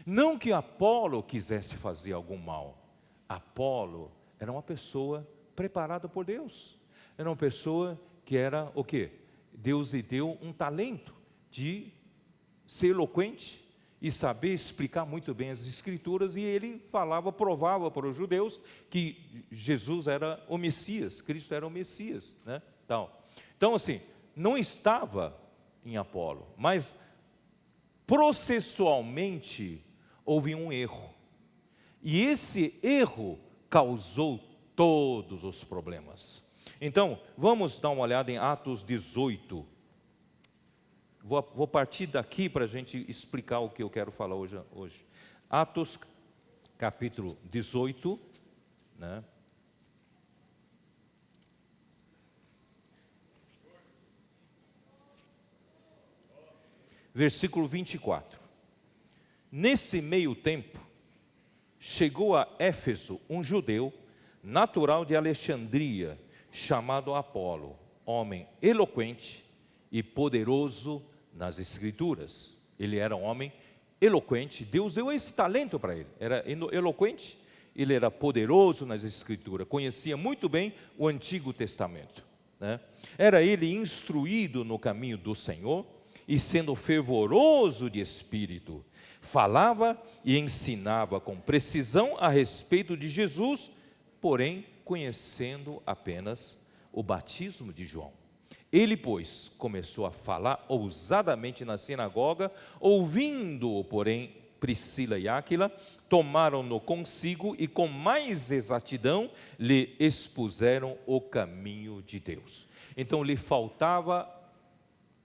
Não que Apolo quisesse fazer algum mal. Apolo era uma pessoa preparada por Deus. Era uma pessoa que era o quê? Deus lhe deu um talento de ser eloquente e saber explicar muito bem as Escrituras, e ele provava para os judeus que Jesus era o Messias, Cristo era o Messias, né? Então assim, não estava em Apolo, mas processualmente houve um erro, e esse erro causou todos os problemas. Então, vamos dar uma olhada em Atos 18, vou partir daqui para a gente explicar o que eu quero falar hoje. Atos, capítulo 18, né? Versículo 24. Nesse meio tempo, chegou a Éfeso um judeu, natural de Alexandria, chamado Apolo, homem eloquente e poderoso nas Escrituras. Ele era um homem eloquente, Deus deu esse talento para ele, era eloquente, ele era poderoso nas Escrituras, conhecia muito bem o Antigo Testamento, né? Era ele instruído no caminho do Senhor, e sendo fervoroso de espírito, falava e ensinava com precisão a respeito de Jesus, porém conhecendo apenas o batismo de João. Ele, pois, começou a falar ousadamente na sinagoga, ouvindo-o, porém, Priscila e Áquila, tomaram-no consigo e com mais exatidão lhe expuseram o caminho de Deus. Então lhe faltava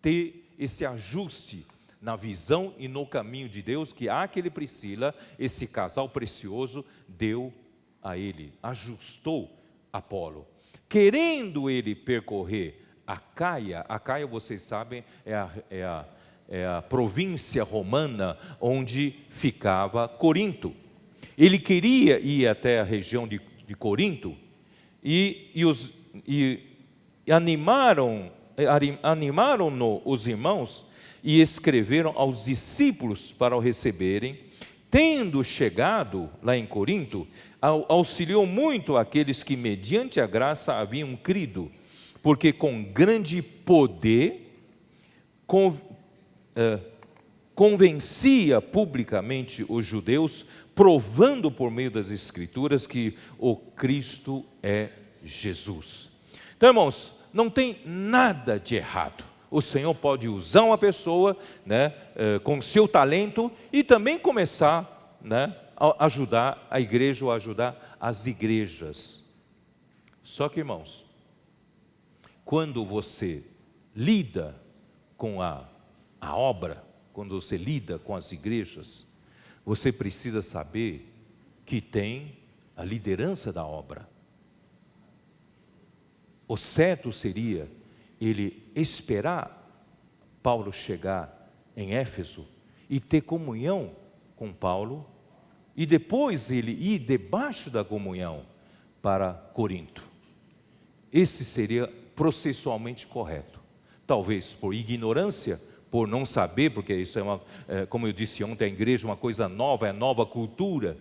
ter esse ajuste na visão e no caminho de Deus que Áquila e Priscila, esse casal precioso, deu a ele, ajustou Apolo. Querendo ele percorrer Acaia, vocês sabem, é a província romana onde ficava Corinto. Ele queria ir até a região de Corinto e animaram-no os irmãos e escreveram aos discípulos para o receberem. Tendo chegado lá em Corinto, auxiliou muito aqueles que mediante a graça haviam crido, porque com grande poder convencia publicamente os judeus, provando por meio das Escrituras que o Cristo é Jesus. Então, irmãos, não tem nada de errado. O Senhor pode usar uma pessoa, né, com seu talento e também começar, né, a ajudar a igreja ou ajudar as igrejas. Só que, irmãos, quando você lida com a obra, quando você lida com as igrejas, você precisa saber que tem a liderança da obra. O certo seria ele esperar Paulo chegar em Éfeso e ter comunhão com Paulo, e depois ele ir debaixo da comunhão para Corinto. Esse seria processualmente correto. Talvez por ignorância, por não saber, porque isso como eu disse ontem, a igreja é uma coisa nova, é nova cultura.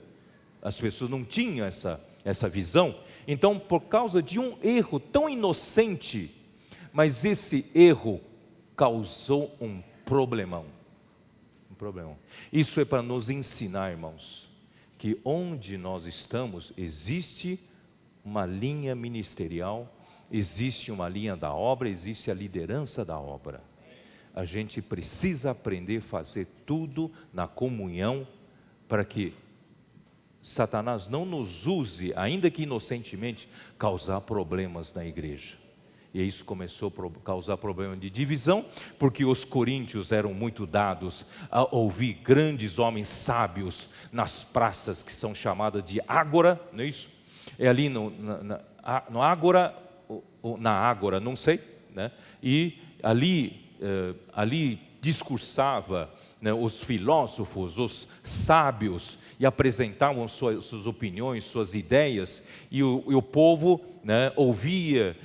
As pessoas não tinham essa visão. Então, por causa de um erro tão inocente, mas esse erro causou um problemão. Isso é para nos ensinar, irmãos, que onde nós estamos existe uma linha ministerial, existe uma linha da obra, existe a liderança da obra. A gente precisa aprender a fazer tudo na comunhão, para que Satanás não nos use, ainda que inocentemente, causar problemas na igreja. E isso começou a causar problema de divisão, porque os coríntios eram muito dados a ouvir grandes homens sábios nas praças que são chamadas de ágora, não é isso? É ali no ágora, na ágora, não sei, né? E ali discursava, né, os filósofos, os sábios, e apresentavam suas opiniões, suas ideias, e o povo, né, ouvia,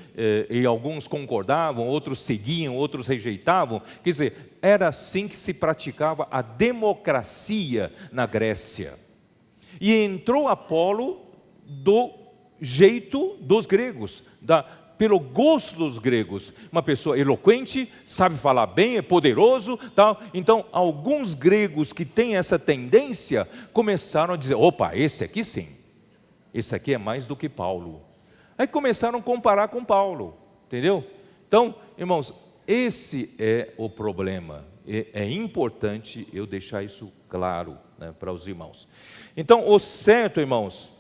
e alguns concordavam, outros seguiam, outros rejeitavam. Quer dizer, era assim que se praticava a democracia na Grécia. E entrou Apolo do jeito dos gregos, pelo gosto dos gregos, uma pessoa eloquente, sabe falar bem, é poderoso, tal. Então, alguns gregos que têm essa tendência começaram a dizer: opa, esse aqui sim, esse aqui é mais do que Paulo. Aí começaram a comparar com Paulo, entendeu? Então, irmãos, esse é o problema. É importante eu deixar isso claro, né, para os irmãos. Então, o certo, irmãos,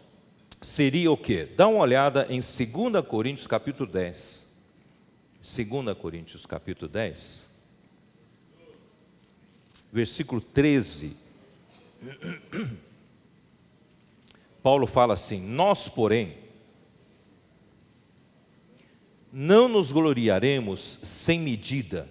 seria o quê? Dá uma olhada em 2 Coríntios capítulo 10. 2 Coríntios capítulo 10, versículo 13. Paulo fala assim: nós, porém, não nos gloriaremos sem medida,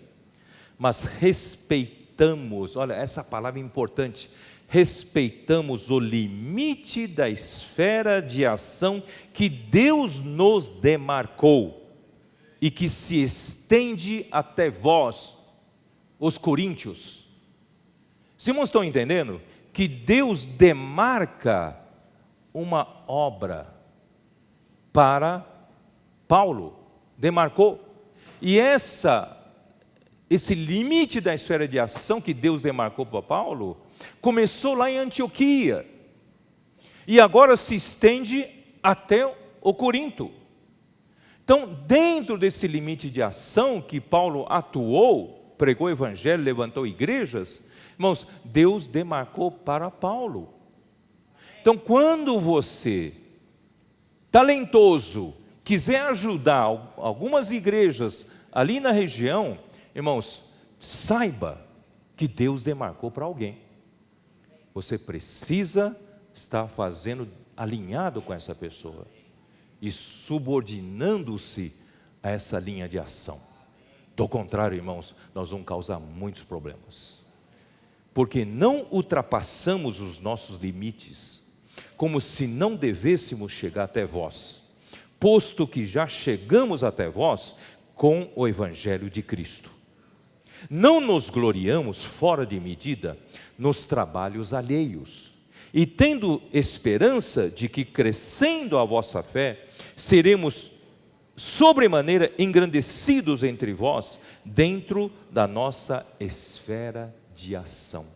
mas respeitamos, olha, essa palavra é importante, respeitamos o limite da esfera de ação que Deus nos demarcou e que se estende até vós, os coríntios. Os irmãos estão entendendo que Deus demarca uma obra para Paulo, demarcou, e esse limite da esfera de ação que Deus demarcou para Paulo, começou lá em Antioquia, e agora se estende até o Corinto. Então, dentro desse limite de ação que Paulo atuou, pregou o evangelho, levantou igrejas, irmãos, Deus demarcou para Paulo. Então, quando você, talentoso, quiser ajudar algumas igrejas ali na região, irmãos, saiba que Deus demarcou para alguém. Você precisa estar fazendo, alinhado com essa pessoa e subordinando-se a essa linha de ação. Do contrário, irmãos, nós vamos causar muitos problemas, porque não ultrapassamos os nossos limites, como se não devêssemos chegar até vós, posto que já chegamos até vós com o evangelho de Cristo. Não nos gloriamos fora de medida nos trabalhos alheios, e tendo esperança de que, crescendo a vossa fé, seremos sobremaneira engrandecidos entre vós, dentro da nossa esfera de ação,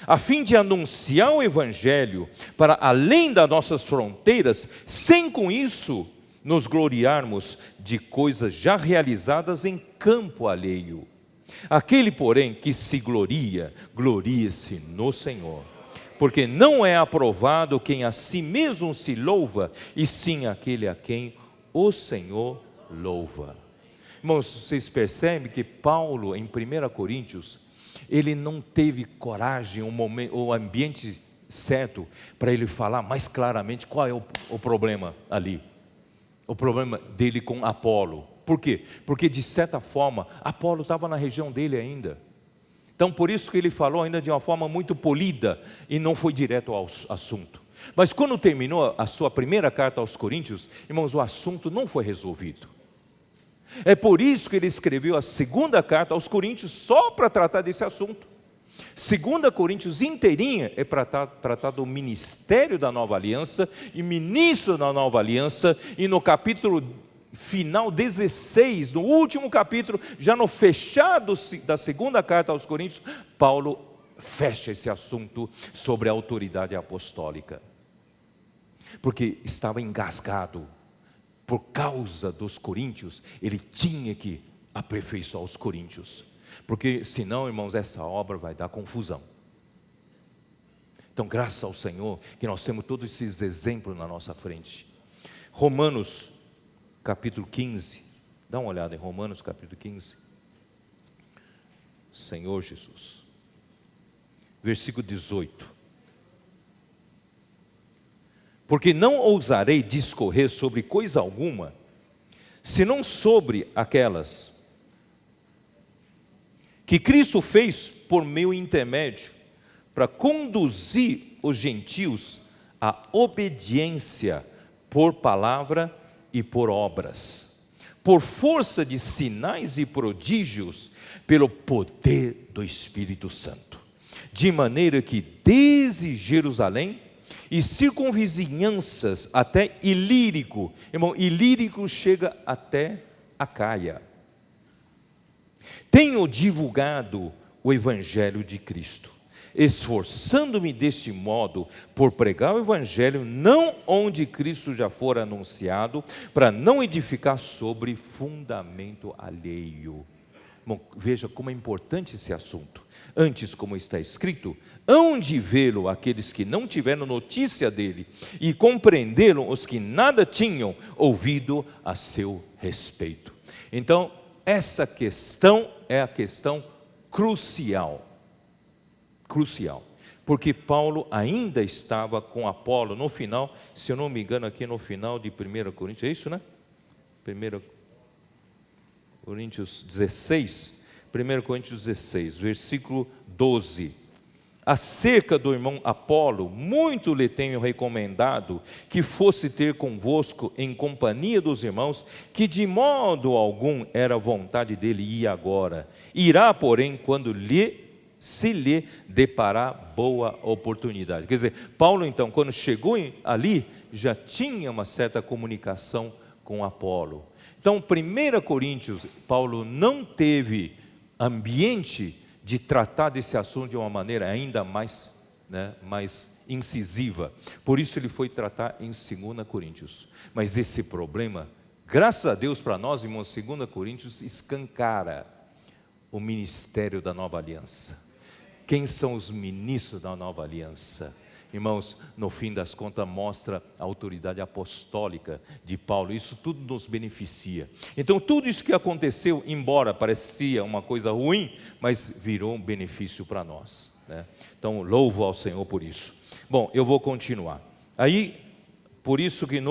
a fim de anunciar o evangelho para além das nossas fronteiras, sem com isso nos gloriarmos de coisas já realizadas em campo alheio. Aquele, porém, que se gloria, glorie-se no Senhor, porque não é aprovado quem a si mesmo se louva, e sim aquele a quem o Senhor louva. Irmãos, vocês percebem que Paulo, em 1 Coríntios, ele não teve coragem, o ambiente certo, para ele falar mais claramente qual é o problema ali. O problema dele com Apolo. Por quê? Porque de certa forma, Apolo estava na região dele ainda. Então por isso que ele falou ainda de uma forma muito polida, e não foi direto ao assunto. Mas quando terminou a sua primeira carta aos Coríntios, irmãos, o assunto não foi resolvido. É por isso que ele escreveu a segunda carta aos Coríntios, só para tratar desse assunto. 2 Coríntios inteirinha é para tratar do ministério da nova aliança, e ministro da nova aliança, e no capítulo final 16, no último capítulo, já no fechado da segunda carta aos Coríntios, Paulo fecha esse assunto sobre a autoridade apostólica, porque estava engasgado. Por causa dos coríntios, ele tinha que aperfeiçoar os coríntios, porque senão, irmãos, essa obra vai dar confusão. Então, graças ao Senhor, que nós temos todos esses exemplos na nossa frente. Romanos, capítulo 15, dá uma olhada em Romanos, capítulo 15. Senhor Jesus, versículo 18. Porque não ousarei discorrer sobre coisa alguma, senão sobre aquelas que Cristo fez por meu intermédio, para conduzir os gentios à obediência por palavra e por obras, por força de sinais e prodígios, pelo poder do Espírito Santo, de maneira que desde Jerusalém e circunvizinhanças até Ilírico, irmão, Ilírico chega até Acaia, tenho divulgado o Evangelho de Cristo, esforçando-me deste modo por pregar o Evangelho, não onde Cristo já for anunciado, para não edificar sobre fundamento alheio. Bom, veja como é importante esse assunto. Antes, como está escrito, hão de vê-lo aqueles que não tiveram notícia dele, e compreenderam os que nada tinham ouvido a seu respeito. Então, essa questão é a questão crucial. Crucial. porque Paulo ainda estava com Apolo no final, se eu não me engano aqui no final de 1 Coríntios, é isso, né? 1 Coríntios 16, 1 Coríntios 16, versículo 12. Acerca do irmão Apolo, muito lhe tenho recomendado que fosse ter convosco em companhia dos irmãos, que de modo algum era vontade dele ir agora. Irá, porém, quando se lhe deparar boa oportunidade. Quer dizer, Paulo então, quando chegou ali, já tinha uma certa comunicação com Apolo. Então, 1 Coríntios, Paulo não teve ambiente de tratar desse assunto de uma maneira ainda mais, mais incisiva. Por isso ele foi tratar em 2 Coríntios. Mas esse problema, graças a Deus para nós, irmãos, 2 Coríntios escancara o ministério da nova aliança. Quem são os ministros da nova aliança? Irmãos, no fim das contas mostra a autoridade apostólica de Paulo, isso tudo nos beneficia. Então tudo isso que aconteceu, embora parecia uma coisa ruim, mas virou um benefício para nós, né? Então louvo ao Senhor por isso. Bom, eu vou continuar. Aí, por isso que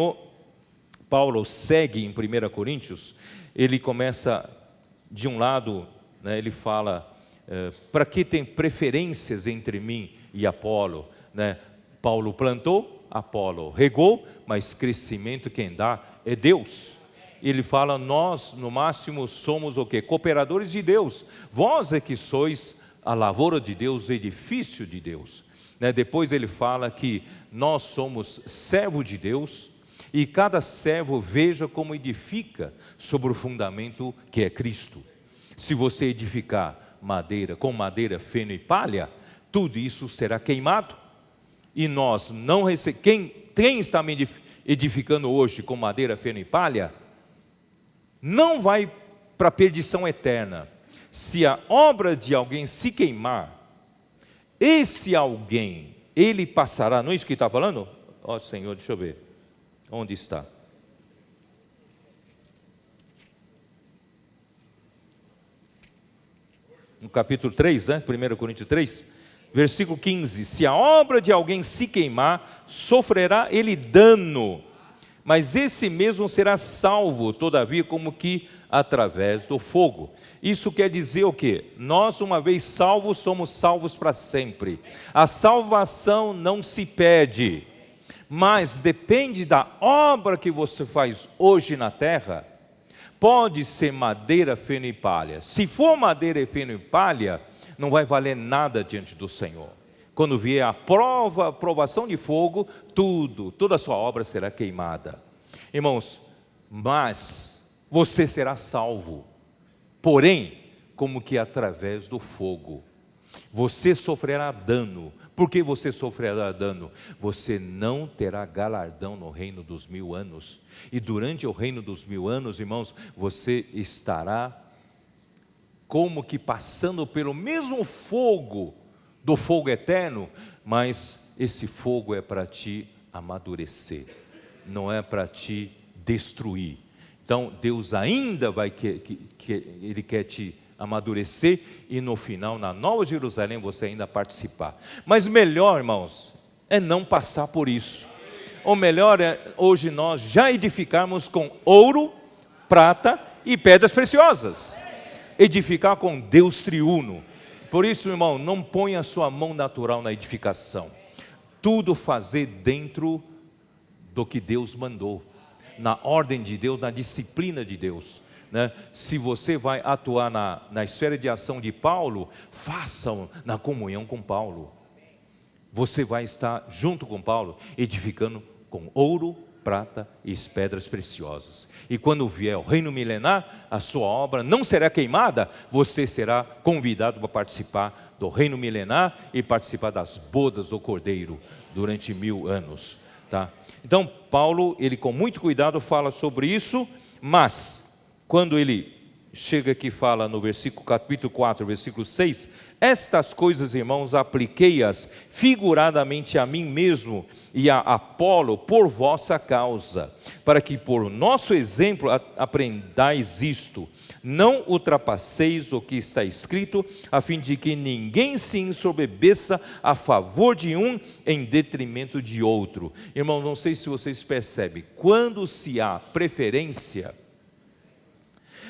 Paulo segue em 1 Coríntios, ele começa de um lado, né, ele fala, para que tem preferências entre mim e Apolo, né? Paulo plantou, Apolo regou, mas crescimento quem dá é Deus. Ele fala, nós no máximo somos o quê? Cooperadores de Deus. Vós é que sois a lavoura de Deus, o edifício de Deus, né? Depois ele fala que nós somos servo de Deus, e cada servo veja como edifica sobre o fundamento que é Cristo. Se você edificar com madeira, feno e palha, tudo isso será queimado. E nós não recebemos. Quem está me edificando hoje com madeira, feno e palha, não vai para a perdição eterna. Se a obra de alguém se queimar, esse alguém, ele passará, não é isso que está falando? Ó Senhor, deixa eu ver, onde está? No capítulo 3, né? 1 Coríntios 3, versículo 15, se a obra de alguém se queimar, sofrerá ele dano, mas esse mesmo será salvo, todavia, como que através do fogo. Isso quer dizer o quê? Nós, uma vez salvos, somos salvos para sempre. A salvação não se perde, mas depende da obra que você faz hoje na terra. Pode ser madeira, feno e palha. Se for madeira, feno e palha, não vai valer nada diante do Senhor. Quando vier a provação de fogo, toda a sua obra será queimada. Irmãos, mas você será salvo, porém, como que através do fogo. Você sofrerá dano. Por que você sofrerá dano? Você não terá galardão no reino dos 1000 anos. E durante o reino dos 1000 anos, irmãos, você estará como que passando pelo mesmo fogo, do fogo eterno, mas esse fogo é para te amadurecer, não é para te destruir. Então Deus ainda Ele quer te amadurecer, e no final, na Nova Jerusalém, você ainda participar. Mas melhor, irmãos, é não passar por isso. O melhor é hoje nós já edificarmos com ouro, prata e pedras preciosas. Edificar com Deus triuno. Por isso, irmão, não ponha a sua mão natural na edificação. Tudo fazer dentro do que Deus mandou, na ordem de Deus, na disciplina de Deus, né? Se você vai atuar na esfera de ação de Paulo, façam na comunhão com Paulo. Você vai estar junto com Paulo, edificando com ouro, prata e pedras preciosas. E quando vier o reino milenar, a sua obra não será queimada, você será convidado para participar do reino milenar e participar das bodas do Cordeiro durante 1000 anos, tá? Então Paulo, ele com muito cuidado fala sobre isso, mas quando ele chega aqui e fala no capítulo 4, versículo 6, estas coisas, irmãos, apliquei-as figuradamente a mim mesmo e a Apolo por vossa causa, para que por nosso exemplo aprendais isto, não ultrapasseis o que está escrito, a fim de que ninguém se ensoberbeça a favor de um em detrimento de outro. Irmãos, não sei se vocês percebem, quando se há preferência,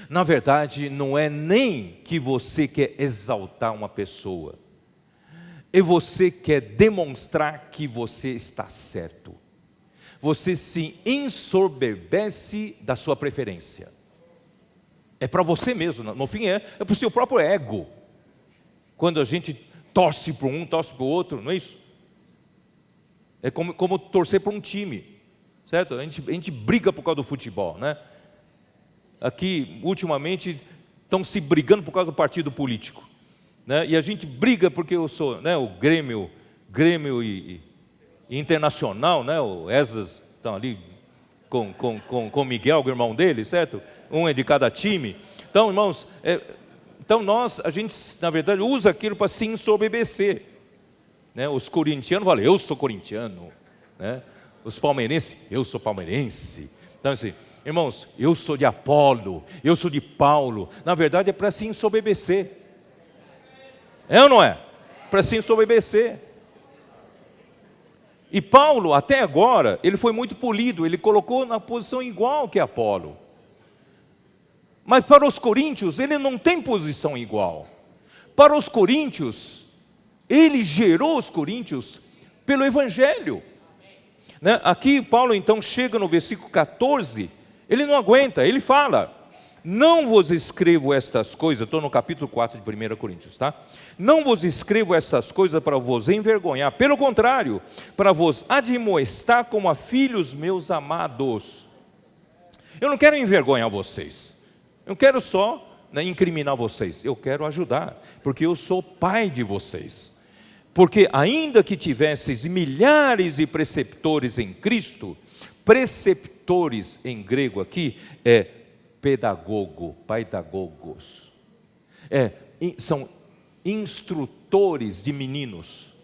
na verdade, não é nem que você quer exaltar uma pessoa, é você quer demonstrar que você está certo. Você se ensoberbece da sua preferência. É para você mesmo, no fim é para o seu próprio ego. Quando a gente torce para um, torce para o outro, não é isso? É como torcer para um time, certo? A gente briga por causa do futebol, né? Aqui, ultimamente, estão se brigando por causa do partido político, né? E a gente briga porque eu sou, né, o Grêmio e Internacional, né? O Esas estão ali com o Miguel, o irmão dele, certo? Um é de cada time. Então, irmãos, a gente, na verdade, usa aquilo para se ensoberbecer, né? Os corintianos falam, eu sou corintiano, né? Os palmeirenses, eu sou palmeirense. Então, assim, irmãos, eu sou de Apolo, eu sou de Paulo. Na verdade é para se ensoberbecer. É ou não é? Para se ensoberbecer. E Paulo, até agora, ele foi muito polido, ele colocou na posição igual que Apolo. Mas para os coríntios, ele não tem posição igual. Para os coríntios, ele gerou os coríntios pelo Evangelho, né? Aqui Paulo então chega no versículo 14, ele não aguenta, ele fala, não vos escrevo estas coisas, estou no capítulo 4 de 1 Coríntios, tá? Não vos escrevo estas coisas para vos envergonhar, pelo contrário, para vos admoestar como a filhos meus amados. Eu não quero envergonhar vocês, eu quero só, né, incriminar vocês, eu quero ajudar, porque eu sou pai de vocês. Porque ainda que tivesseis milhares de preceptores em Cristo, preceptores em grego aqui é pedagogos, são instrutores de meninos.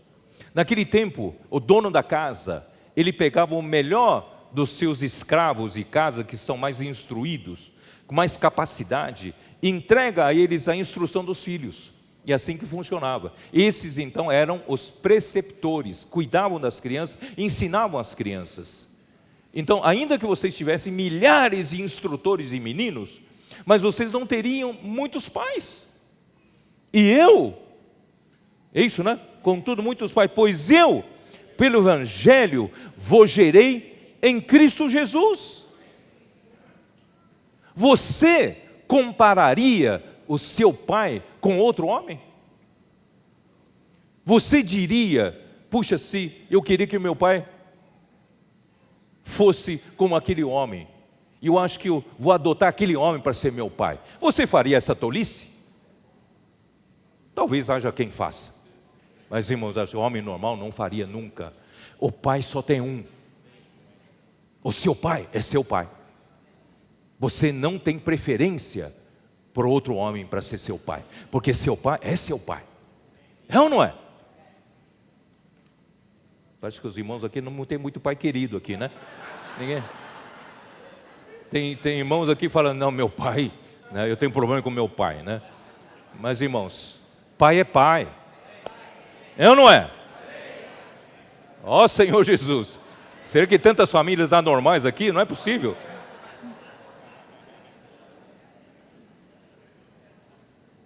Naquele tempo, o dono da casa, ele pegava o melhor dos seus escravos de casa, que são mais instruídos, com mais capacidade, e entrega a eles a instrução dos filhos. E assim que funcionava. Esses então eram os preceptores, cuidavam das crianças, ensinavam as crianças. Então, ainda que vocês tivessem milhares de instrutores e meninos, mas vocês não teriam muitos pais. E eu, é isso, né? Contudo, muitos pais, pois eu, pelo Evangelho, vos gerei em Cristo Jesus. Você compararia o seu pai com outro homem? Você diria, puxa, se eu queria que o meu pai fosse como aquele homem, e eu acho que eu vou adotar aquele homem para ser meu pai, você faria essa tolice? Talvez haja quem faça, mas irmãos, o homem normal não faria nunca. O pai só tem um, o seu pai é seu pai. Você não tem preferência por outro homem para ser seu pai, porque seu pai é seu pai. É ou não é? Acho que os irmãos aqui não tem muito pai querido aqui, né? Ninguém. Tem irmãos aqui falando, não, meu pai, né? Eu tenho problema com meu pai, né? Mas irmãos, pai é pai. É ou não é? Ó Senhor Jesus, será que tantas famílias anormais aqui? Não é possível.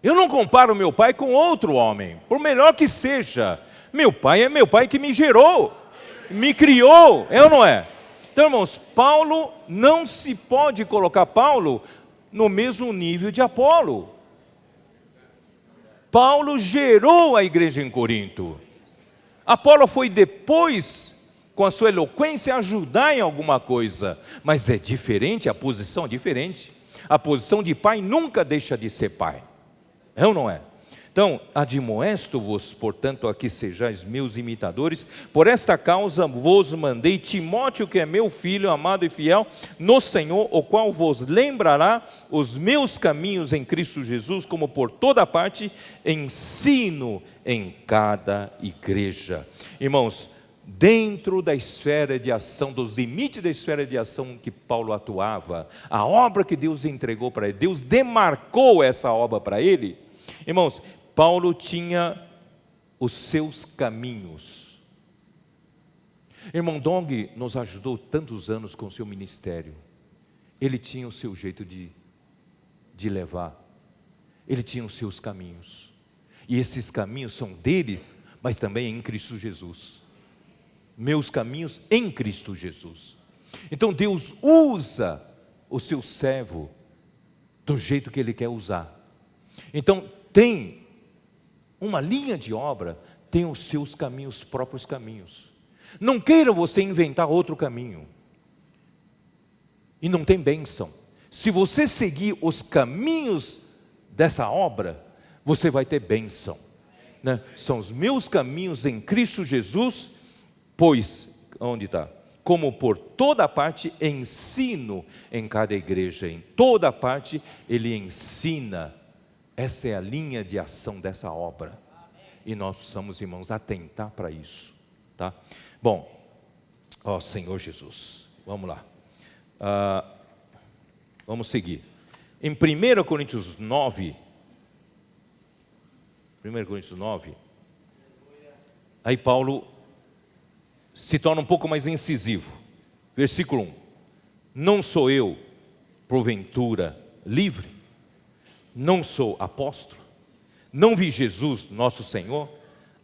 Eu não comparo meu pai com outro homem, por melhor que seja. Meu pai é meu pai que me gerou, me criou, é ou não é? Então, irmãos, Paulo, não se pode colocar Paulo no mesmo nível de Apolo. Paulo gerou a igreja em Corinto. Apolo foi depois, com a sua eloquência, ajudar em alguma coisa. Mas é diferente, a posição é diferente. A posição de pai nunca deixa de ser pai. É ou não é? Então, admoesto-vos, portanto, a que sejais meus imitadores. Por esta causa vos mandei Timóteo, que é meu filho, amado e fiel no Senhor, o qual vos lembrará os meus caminhos em Cristo Jesus, como por toda parte ensino em cada igreja. Irmãos, dentro da esfera de ação, dos limites da esfera de ação que Paulo atuava, a obra que Deus entregou para ele, Deus demarcou essa obra para ele. Irmãos, Paulo tinha os seus caminhos. Irmão Dong nos ajudou tantos anos com o seu ministério. Ele tinha o seu jeito de levar. Ele tinha os seus caminhos. E esses caminhos são dele, mas também em Cristo Jesus. Meus caminhos em Cristo Jesus. Então Deus usa o seu servo do jeito que Ele quer usar. Então tem uma linha de obra, tem os seus caminhos, próprios caminhos. Não queira você inventar outro caminho. E não tem bênção. Se você seguir os caminhos dessa obra, você vai ter bênção, né? São os meus caminhos em Cristo Jesus, pois, onde está? Como por toda parte ensino em cada igreja, em toda parte Ele ensina. Essa é a linha de ação dessa obra. E nós precisamos, irmãos, atentar para isso, tá? Bom, ó Senhor Jesus, vamos lá. Vamos seguir. Em 1 Coríntios 9, aí Paulo se torna um pouco mais incisivo. Versículo 1. Não sou eu, porventura, livre? Não sou apóstolo? Não vi Jesus, nosso Senhor?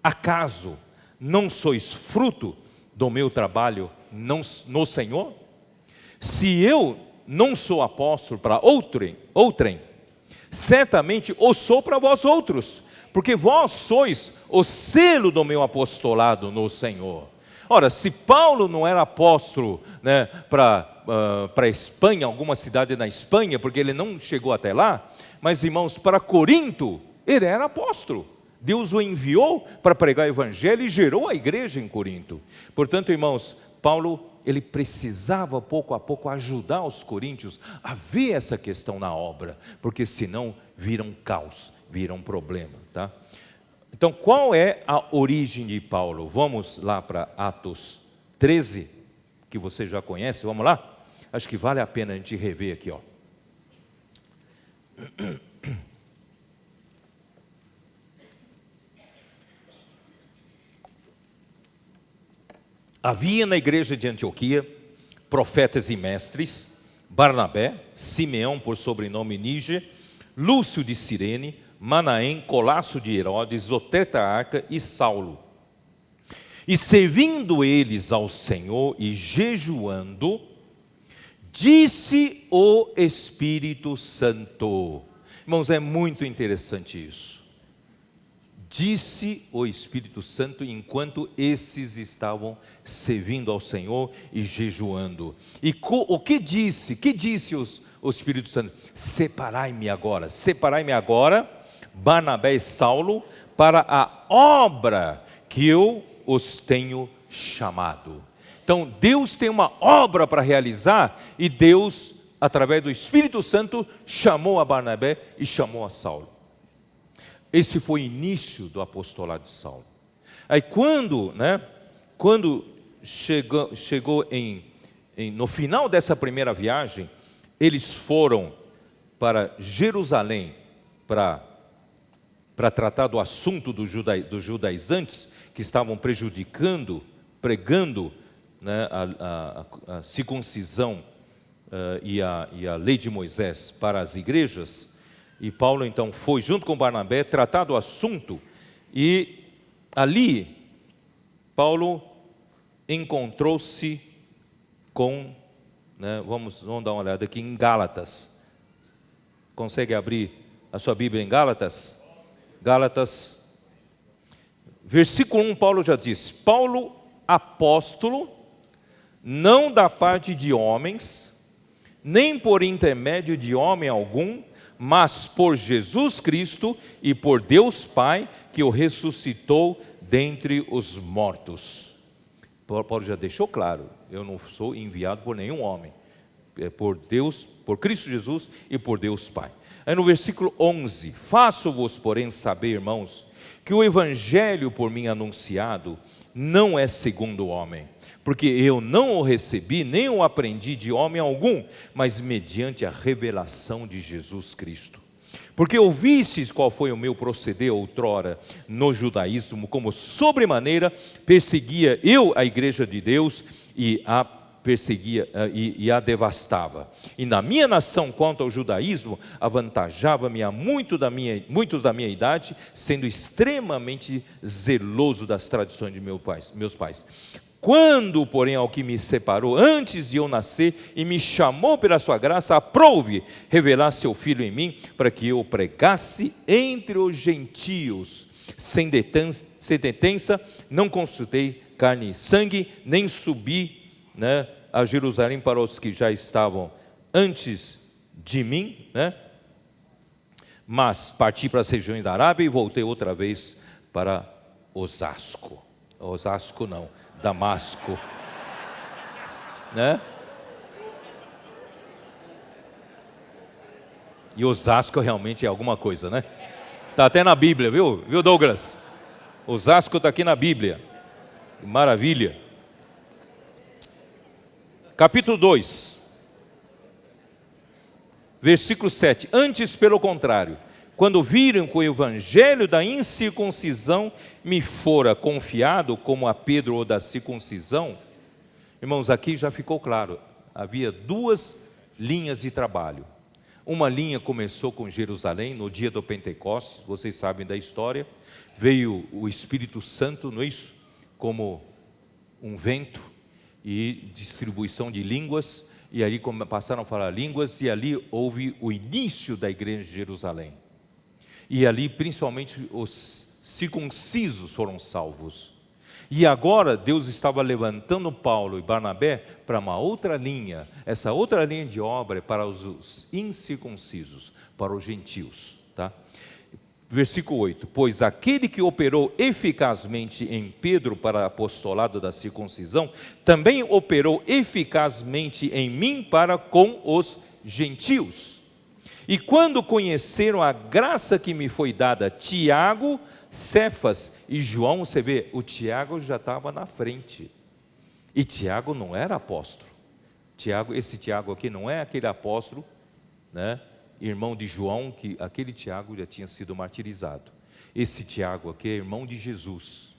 Acaso não sois fruto do meu trabalho no Senhor? Se eu não sou apóstolo para outrem, certamente o sou para vós outros, porque vós sois o selo do meu apostolado no Senhor. Ora, se Paulo não era apóstolo, né, para Espanha, alguma cidade na Espanha, porque ele não chegou até lá, mas irmãos, para Corinto, ele era apóstolo. Deus o enviou para pregar o evangelho e gerou a igreja em Corinto. Portanto, irmãos, Paulo, ele precisava pouco a pouco ajudar os coríntios a ver essa questão na obra, porque senão vira um caos, vira um problema, tá? Então, qual é a origem de Paulo? Vamos lá para Atos 13, que você já conhece, vamos lá? Acho que vale a pena a gente rever aqui, ó. Havia na igreja de Antioquia profetas e mestres: Barnabé, Simeão por sobrenome Níger, Lúcio de Cirene, Manaém, Colasso de Herodes, o tetrarca e Saulo. E servindo eles ao Senhor e jejuando, disse o Espírito Santo. Irmãos, é muito interessante isso. Disse o Espírito Santo enquanto esses estavam servindo ao Senhor e jejuando. E o que disse? Que disse o Espírito Santo? Separai-me agora, Barnabé e Saulo, para a obra que eu os tenho chamado. Então Deus tem uma obra para realizar, e Deus, através do Espírito Santo, chamou a Barnabé e chamou a Saulo. Esse foi o início do apostolado de Saulo. Aí quando chegou no final dessa primeira viagem, eles foram para Jerusalém para tratar do assunto dos judaizantes que estavam pregando, né, a circuncisão e a lei de Moisés para as igrejas. E Paulo então foi junto com Barnabé tratar do assunto, e ali Paulo encontrou-se com, né, vamos dar uma olhada aqui em Gálatas. Consegue abrir a sua Bíblia em Gálatas? Gálatas, versículo 1, Paulo já disse: Paulo, apóstolo, não da parte de homens, nem por intermédio de homem algum, mas por Jesus Cristo e por Deus Pai, que o ressuscitou dentre os mortos. Paulo já deixou claro, eu não sou enviado por nenhum homem, é por Deus, por Cristo Jesus e por Deus Pai. Aí no versículo 11, faço-vos, porém, saber, irmãos, que o evangelho por mim anunciado não é segundo o homem, porque eu não o recebi, nem o aprendi de homem algum, mas mediante a revelação de Jesus Cristo. Porque ouvistes qual foi o meu proceder outrora no judaísmo, como sobremaneira perseguia eu a igreja de Deus e a perseguia e a devastava. E na minha nação, quanto ao judaísmo, avantajava-me a muitos da minha idade, sendo extremamente zeloso das tradições de meus pais. Quando, porém, ao que me separou antes de eu nascer e me chamou pela sua graça, aprouve revelar seu Filho em mim, para que eu pregasse entre os gentios, sem detença, não consultei carne e sangue, nem subi a Jerusalém para os que já estavam antes de mim, mas parti para as regiões da Arábia e voltei outra vez para Osasco. Osasco não, Damasco, E Osasco realmente é alguma coisa, Está até na Bíblia, viu Douglas? Osasco está aqui na Bíblia, maravilha. Capítulo 2, versículo 7. Antes, pelo contrário, quando viram que o evangelho da incircuncisão me fora confiado, como a Pedro ou da circuncisão, irmãos, aqui já ficou claro, havia duas linhas de trabalho. Uma linha começou com Jerusalém, no dia do Pentecostes, vocês sabem da história, veio o Espírito Santo, não é isso? Como um vento, e distribuição de línguas, e ali passaram a falar línguas, e ali houve o início da igreja de Jerusalém. E ali principalmente os circuncisos foram salvos. E agora Deus estava levantando Paulo e Barnabé para uma outra linha. Essa outra linha de obra é para os incircuncisos, para os gentios, Versículo 8, pois aquele que operou eficazmente em Pedro para apostolado da circuncisão, também operou eficazmente em mim para com os gentios. E quando conheceram a graça que me foi dada, Tiago, Cefas e João, você vê, o Tiago já estava na frente, e Tiago não era apóstolo. Esse Tiago aqui não é aquele apóstolo, irmão de João, que aquele Tiago já tinha sido martirizado. Esse Tiago aqui é irmão de Jesus,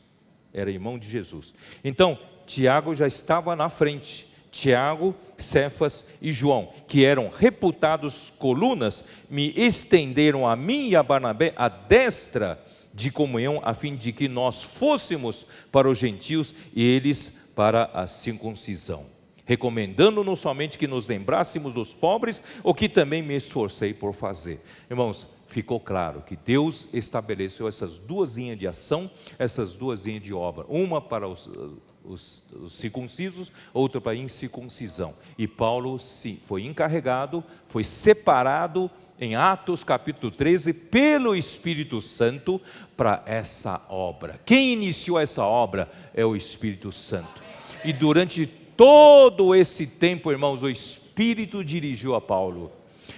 era irmão de Jesus. Então, Tiago já estava na frente. Tiago, Cefas e João, que eram reputados colunas, me estenderam a mim e a Barnabé a destra de comunhão, a fim de que nós fôssemos para os gentios e eles para a circuncisão, recomendando-nos somente que nos lembrássemos dos pobres, o que também me esforcei por fazer. Irmãos, ficou claro que Deus estabeleceu essas duas linhas de ação, essas duas linhas de obra, uma para os circuncisos, outra para a incircuncisão. E Paulo, sim, foi encarregado, foi separado em Atos capítulo 13, pelo Espírito Santo, para essa obra. Quem iniciou essa obra é o Espírito Santo. E durante todo esse tempo, irmãos, o Espírito dirigiu a Paulo.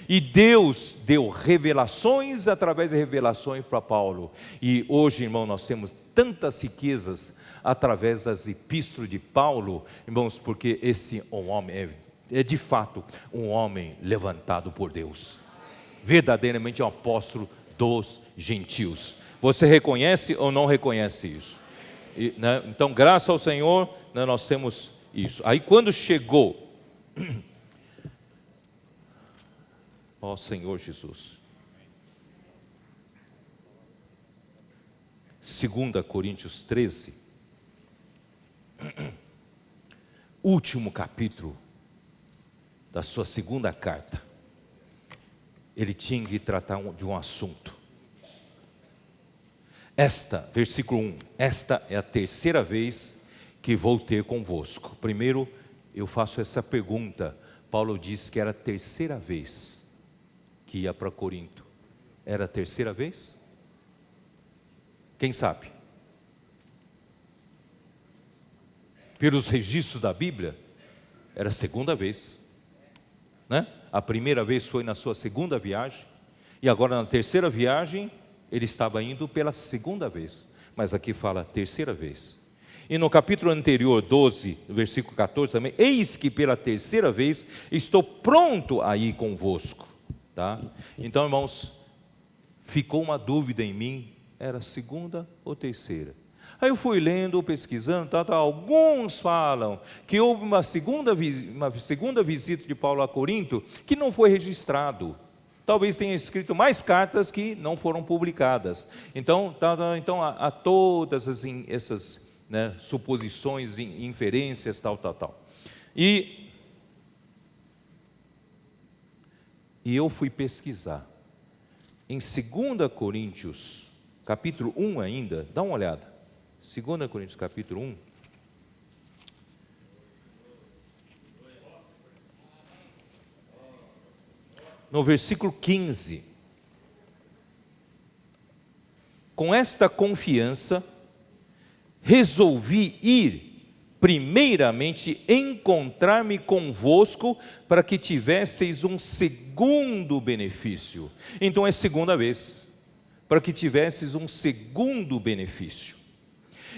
E Deus deu revelações através de revelações para Paulo. E hoje, irmão, nós temos tantas riquezas através das epístolas de Paulo, irmãos, porque esse homem é de fato um homem levantado por Deus. Verdadeiramente um apóstolo dos gentios. Você reconhece ou não reconhece isso? Então, graças ao Senhor, nós temos isso. Aí quando chegou, ó Senhor Jesus, 2 Coríntios 13, último capítulo da sua segunda carta, ele tinha que tratar de um assunto. Versículo 1, esta é a terceira vez que vou ter convosco. Primeiro, eu faço essa pergunta. Paulo diz que era a terceira vez. que ia para Corinto? Era a terceira vez? Quem sabe? Pelos registros da Bíblia, era a segunda vez, né? A primeira vez foi na sua segunda viagem, e agora na terceira viagem, ele estava indo pela segunda vez, mas aqui fala terceira vez. E no capítulo anterior, 12, versículo 14 também, eis que pela terceira vez estou pronto a ir convosco, tá? Então, irmãos, ficou uma dúvida em mim, era segunda ou terceira? Aí eu fui lendo, pesquisando, alguns falam que houve uma segunda visita de Paulo a Corinto que não foi registrado. Talvez tenha escrito mais cartas que não foram publicadas. Então há todas essas, né, suposições, inferências, tal. E eu fui pesquisar. Em 2 Coríntios, capítulo 1 ainda, dá uma olhada. 2 Coríntios, capítulo 1. No versículo 15. Com esta confiança, resolvi ir, primeiramente, encontrar-me convosco, para que tivesseis um segundo benefício. Então é segunda vez, para que tivesseis um segundo benefício.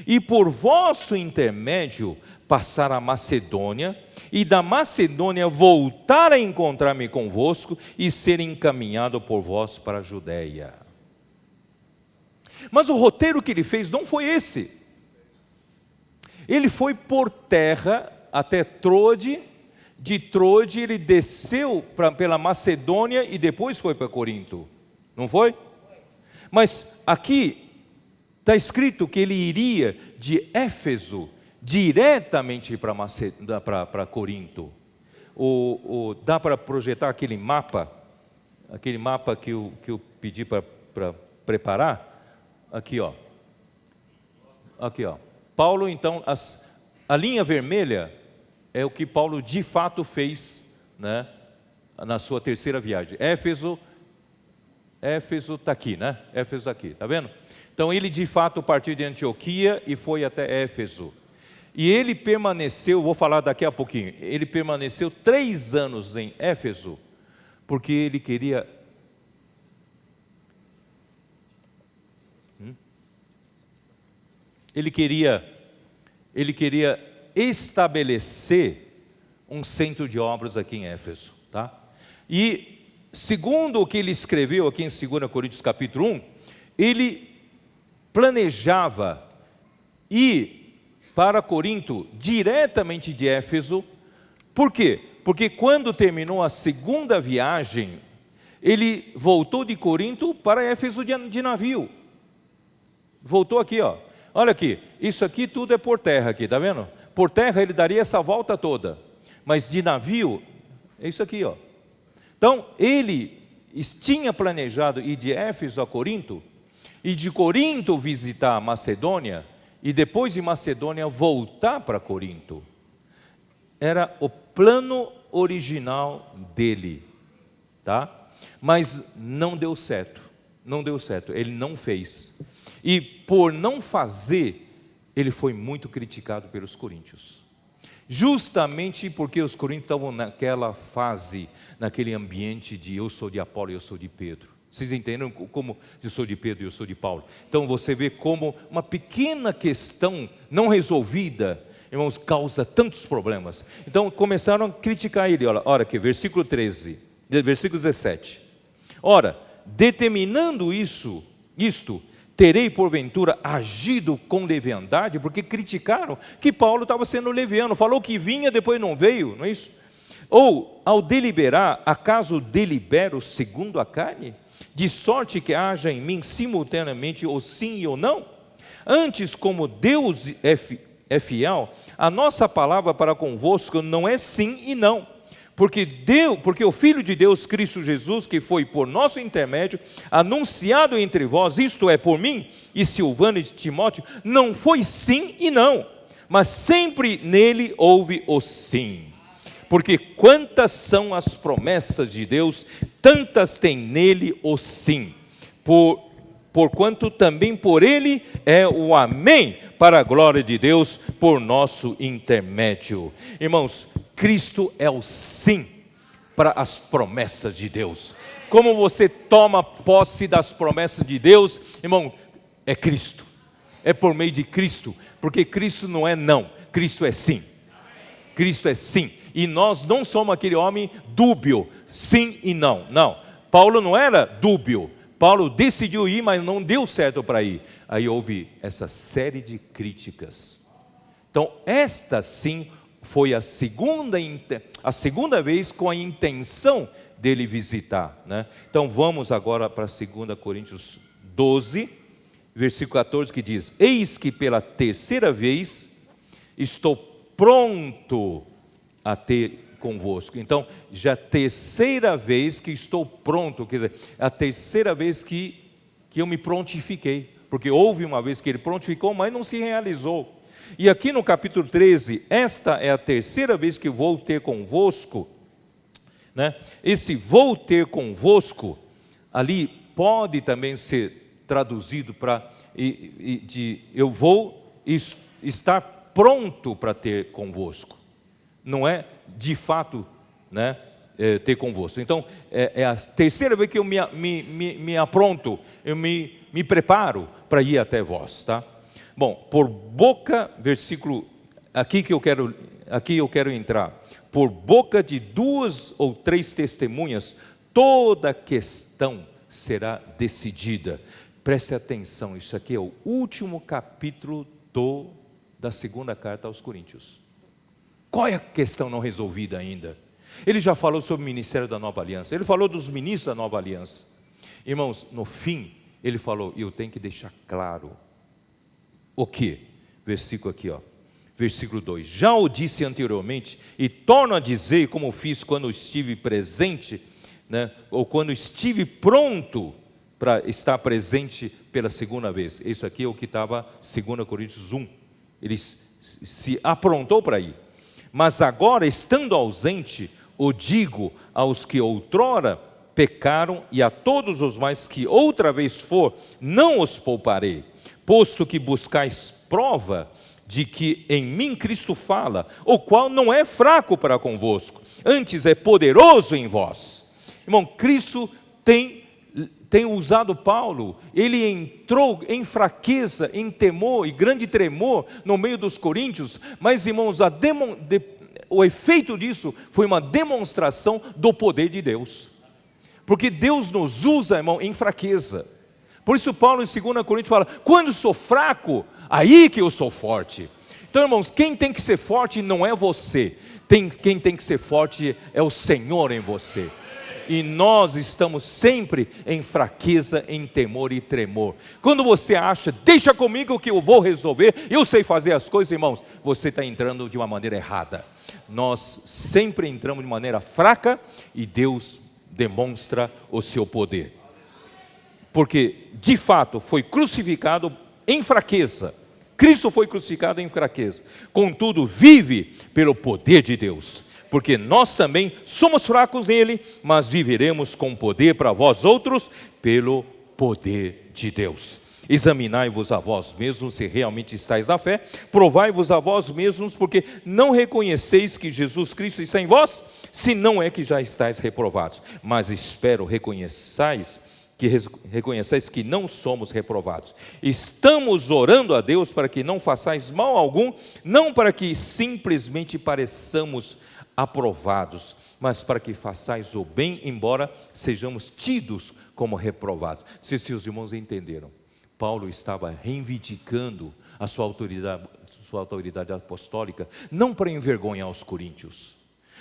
E por vosso intermédio passar a Macedônia, e da Macedônia voltar a encontrar-me convosco, e ser encaminhado por vós para a Judéia. Mas o roteiro que ele fez não foi esse. Ele foi por terra até Troade, de Troade ele desceu pela Macedônia e depois foi para Corinto, não foi? Mas aqui está escrito que ele iria de Éfeso diretamente para Corinto. Dá para projetar aquele mapa que eu pedi para preparar? Aqui, ó. Paulo, então, a linha vermelha é o que Paulo de fato fez, né, na sua terceira viagem. Éfeso está aqui, né? Éfeso está aqui, está vendo? Então ele de fato partiu de Antioquia e foi até Éfeso. E ele permaneceu, vou falar daqui a pouquinho, ele permaneceu 3 anos em Éfeso, porque ele queria... Ele queria estabelecer um centro de obras aqui em Éfeso, tá? E segundo o que ele escreveu aqui em 2 Coríntios capítulo 1, ele planejava ir para Corinto diretamente de Éfeso. Por quê? Porque quando terminou a segunda viagem, ele voltou de Corinto para Éfeso de navio. Voltou aqui, ó. Olha aqui, isso aqui tudo é por terra aqui, tá vendo? Por terra ele daria essa volta toda, mas de navio é isso aqui, ó. Então ele tinha planejado ir de Éfeso a Corinto, e de Corinto visitar a Macedônia, e depois de Macedônia voltar para Corinto. Era o plano original dele, tá? Mas não deu certo, ele não fez. E por não fazer, ele foi muito criticado pelos coríntios. Justamente porque os coríntios estavam naquela fase, naquele ambiente de eu sou de Apolo e eu sou de Pedro. Vocês entenderam como eu sou de Pedro e eu sou de Paulo? Então você vê como uma pequena questão não resolvida, irmãos, causa tantos problemas. Então começaram a criticar ele. Olha aqui, versículo 13, versículo 17. Ora, determinando isto, terei porventura agido com leviandade, porque criticaram que Paulo estava sendo leviano, falou que vinha, depois não veio, não é isso? Ou, ao deliberar, acaso delibero segundo a carne? De sorte que haja em mim simultaneamente o sim e o não? Antes, como Deus é fiel, a nossa palavra para convosco não é sim e não. Porque o Filho de Deus, Cristo Jesus, que foi por nosso intermédio, anunciado entre vós, isto é, por mim, e Silvano e Timóteo, não foi sim e não, mas sempre nele houve o sim. Porque quantas são as promessas de Deus, tantas tem nele o sim. Porquanto também por ele é o amém, para a glória de Deus, por nosso intermédio. Irmãos, Cristo é o sim para as promessas de Deus. Como você toma posse das promessas de Deus, irmão, é Cristo. É por meio de Cristo, porque Cristo não é não, Cristo é sim. Cristo é sim. E nós não somos aquele homem dúbio, sim e não. Não, Paulo não era dúbio. Paulo decidiu ir, mas não deu certo para ir. Aí houve essa série de críticas. Então, esta sim foi a segunda vez com a intenção dele visitar, né? Então, vamos agora para 2 Coríntios 12, versículo 14, que diz: eis que pela terceira vez estou pronto a ter convosco. Então, já a terceira vez que estou pronto, quer dizer, a terceira vez que eu me prontifiquei, porque houve uma vez que ele prontificou, mas não se realizou. E aqui no capítulo 13, esta é a terceira vez que vou ter convosco, né? Esse vou ter convosco, ali pode também ser traduzido para eu vou estar pronto para ter convosco. Não é de fato, né, ter convosco. Então, é a terceira vez que eu me apronto, eu me preparo para ir até vós, tá? Bom, por boca, versículo, aqui eu quero entrar. Por boca de 2 ou 3 testemunhas, toda questão será decidida. Preste atenção, isso aqui é o último capítulo da segunda carta aos Coríntios. Qual é a questão não resolvida ainda? Ele já falou sobre o ministério da Nova Aliança, ele falou dos ministros da Nova Aliança. Irmãos, no fim, ele falou, eu tenho que deixar claro. O que? Versículo aqui, ó. Versículo 2. Já o disse anteriormente, e torno a dizer, como fiz quando estive presente, né, ou quando estive pronto para estar presente pela segunda vez. Isso aqui é o que estava 2 Coríntios 1. Ele se aprontou para ir. Mas agora, estando ausente, o digo aos que outrora pecaram, e a todos os mais que outra vez for, não os pouparei, posto que buscais prova de que em mim Cristo fala, o qual não é fraco para convosco, antes é poderoso em vós. Irmão, Cristo tem usado Paulo, ele entrou em fraqueza, em temor e grande tremor no meio dos coríntios, mas irmãos, o efeito disso foi uma demonstração do poder de Deus, porque Deus nos usa, irmão, em fraqueza. Por isso Paulo em 2 Coríntios fala, quando sou fraco, aí que eu sou forte. Então, irmãos, quem tem que ser forte não é você, quem tem que ser forte é o Senhor em você. E nós estamos sempre em fraqueza, em temor e tremor. Quando você acha, deixa comigo que eu vou resolver, eu sei fazer as coisas, irmãos, você está entrando de uma maneira errada. Nós sempre entramos de maneira fraca e Deus demonstra o seu poder. Porque, de fato, foi crucificado em fraqueza. Cristo foi crucificado em fraqueza. Contudo, vive pelo poder de Deus. Porque nós também somos fracos nele, mas viveremos com poder para vós outros, pelo poder de Deus. Examinai-vos a vós mesmos se realmente estáis na fé, provai-vos a vós mesmos, porque não reconheceis que Jesus Cristo está em vós, se não é que já estáis reprovados. Mas espero reconheçais que não somos reprovados. Estamos orando a Deus para que não façais mal algum, não para que simplesmente pareçamos aprovados, mas para que façais o bem, embora sejamos tidos como reprovados. Se os irmãos entenderam, Paulo estava reivindicando a sua autoridade apostólica, não para envergonhar os coríntios,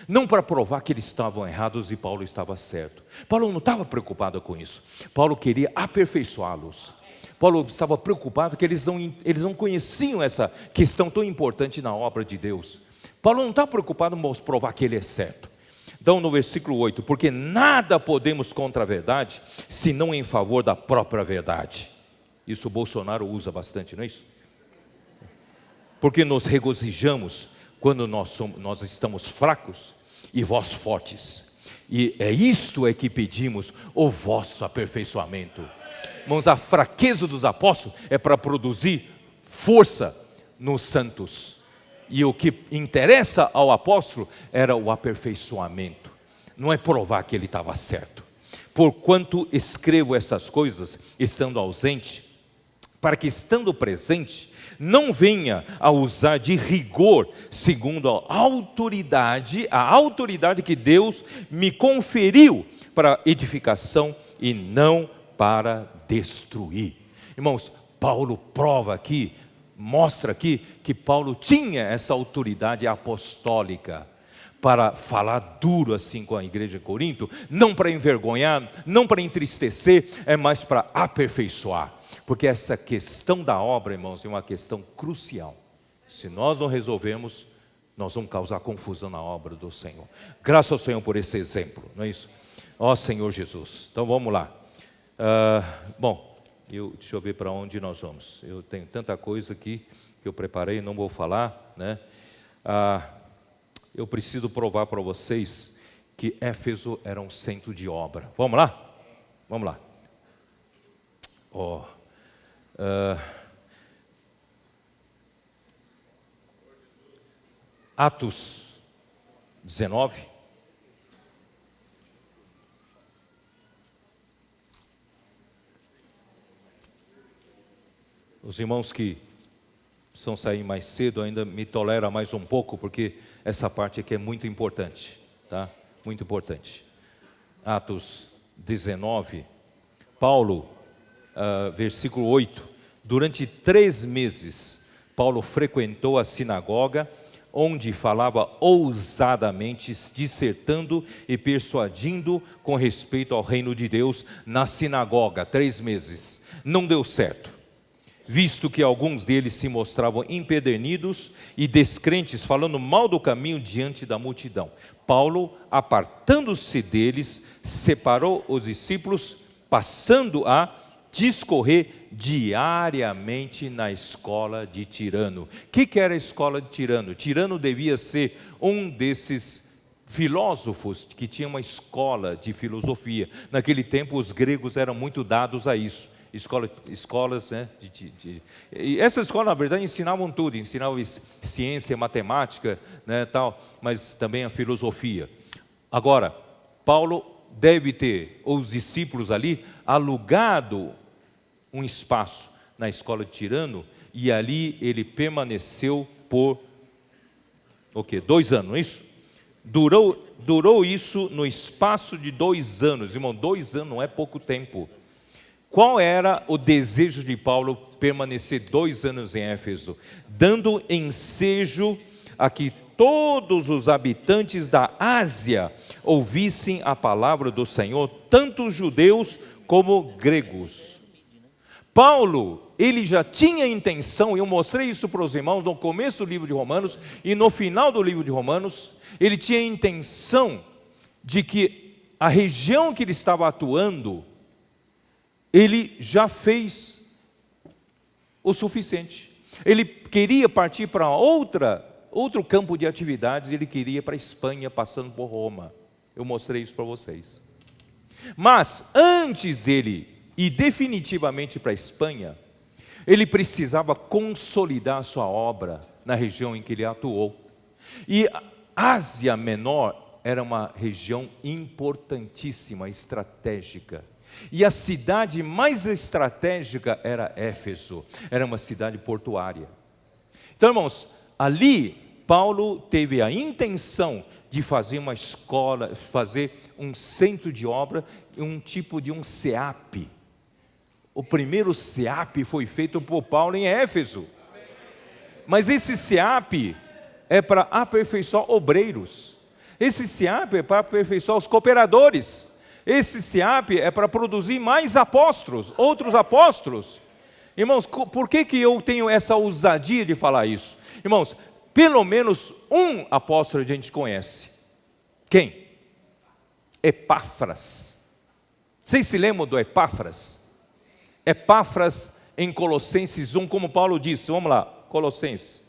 não para provar que eles estavam errados e Paulo estava certo. Paulo não estava preocupado com isso. Paulo queria aperfeiçoá-los. Paulo estava preocupado que eles não conheciam essa questão tão importante na obra de Deus. Paulo não está preocupado em provar que ele é certo. Então, no versículo 8, porque nada podemos contra a verdade, senão em favor da própria verdade. Isso o Bolsonaro usa bastante, não é isso? Porque nos regozijamos quando nós estamos fracos, e vós fortes. E é isto que pedimos, o vosso aperfeiçoamento. Irmãos, a fraqueza dos apóstolos é para produzir força nos santos. E o que interessa ao apóstolo era o aperfeiçoamento. Não é provar que ele estava certo. Porquanto escrevo estas coisas, estando ausente, para que estando presente, não venha a usar de rigor, segundo a autoridade que Deus me conferiu para edificação e não para destruir. Irmãos, Paulo prova aqui, mostra aqui que Paulo tinha essa autoridade apostólica para falar duro assim com a igreja de Corinto, não para envergonhar, não para entristecer, é mais para aperfeiçoar. Porque essa questão da obra, irmãos, é uma questão crucial. Se nós não resolvermos, nós vamos causar confusão na obra do Senhor. Graças ao Senhor por esse exemplo, não é isso? Ó Senhor Jesus. Então vamos lá. Deixa eu ver para onde nós vamos. Eu tenho tanta coisa aqui que eu preparei, não vou falar, né? Eu preciso provar para vocês que Éfeso era um centro de obra. Vamos lá? Vamos lá. Atos 19. Os irmãos que precisam sair mais cedo ainda me toleram mais um pouco, porque essa parte aqui é muito importante, tá? Muito importante. Atos 19, Paulo, versículo 8. Durante 3 meses, Paulo frequentou a sinagoga, onde falava ousadamente, dissertando e persuadindo com respeito ao reino de Deus na sinagoga. 3 meses. Não deu certo, visto que alguns deles se mostravam empedernidos e descrentes, falando mal do caminho diante da multidão. Paulo, apartando-se deles, separou os discípulos, passando a discorrer diariamente na escola de Tirano. O que era a escola de Tirano? Tirano devia ser um desses filósofos que tinha uma escola de filosofia. Naquele tempo os gregos eram muito dados a isso. Escolas, né? E essa escola, na verdade, ensinavam tudo, ensinavam ciência, matemática, né, tal, mas também a filosofia. Agora, Paulo deve ter, ou os discípulos ali, alugado um espaço na escola de Tirano, e ali ele permaneceu por 2 anos, não é isso? Durou isso no espaço de 2 anos, irmão. 2 anos não é pouco tempo. Qual era o desejo de Paulo permanecer 2 anos em Éfeso? Dando ensejo a que todos os habitantes da Ásia ouvissem a palavra do Senhor, tanto judeus como gregos. Paulo, ele já tinha intenção, e eu mostrei isso para os irmãos no começo do livro de Romanos e no final do livro de Romanos, ele tinha a intenção de que a região que ele estava atuando, ele já fez o suficiente. Ele queria partir para outro campo de atividades, ele queria ir para a Espanha, passando por Roma. Eu mostrei isso para vocês. Mas antes dele ir definitivamente para a Espanha, ele precisava consolidar a sua obra na região em que ele atuou. E a Ásia Menor era uma região importantíssima, estratégica. E a cidade mais estratégica era Éfeso, era uma cidade portuária. Então, irmãos, ali Paulo teve a intenção de fazer uma escola, fazer um centro de obra, um tipo de um SEAP. O primeiro SEAP foi feito por Paulo em Éfeso. Mas esse SEAP é para aperfeiçoar obreiros. Esse SEAP é para aperfeiçoar os cooperadores. Esse SEAP é para produzir mais apóstolos, outros apóstolos. Irmãos, por que eu tenho essa ousadia de falar isso? Irmãos, pelo menos um apóstolo a gente conhece. Quem? Epáfras. Vocês se lembram do Epáfras? Epáfras em Colossenses 1, como Paulo disse, vamos lá, Colossenses.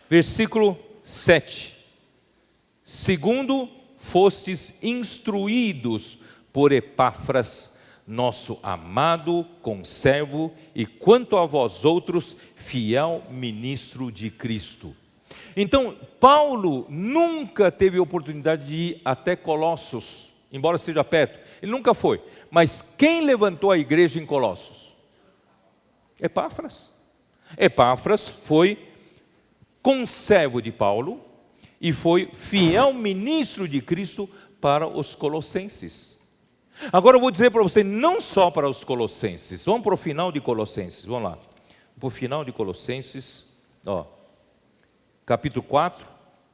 Versículo 7. Segundo fostes instruídos por Epáfras, nosso amado conservo, e quanto a vós outros, fiel ministro de Cristo. Então, Paulo nunca teve oportunidade de ir até Colossos, embora seja perto, ele nunca foi. Mas quem levantou a igreja em Colossos? Epáfras. Epáfras foi conservo de Paulo e foi fiel ministro de Cristo para os colossenses. Agora eu vou dizer para você, não só para os colossenses, vamos para o final de Colossenses, vamos lá. Para o final de Colossenses, capítulo 4,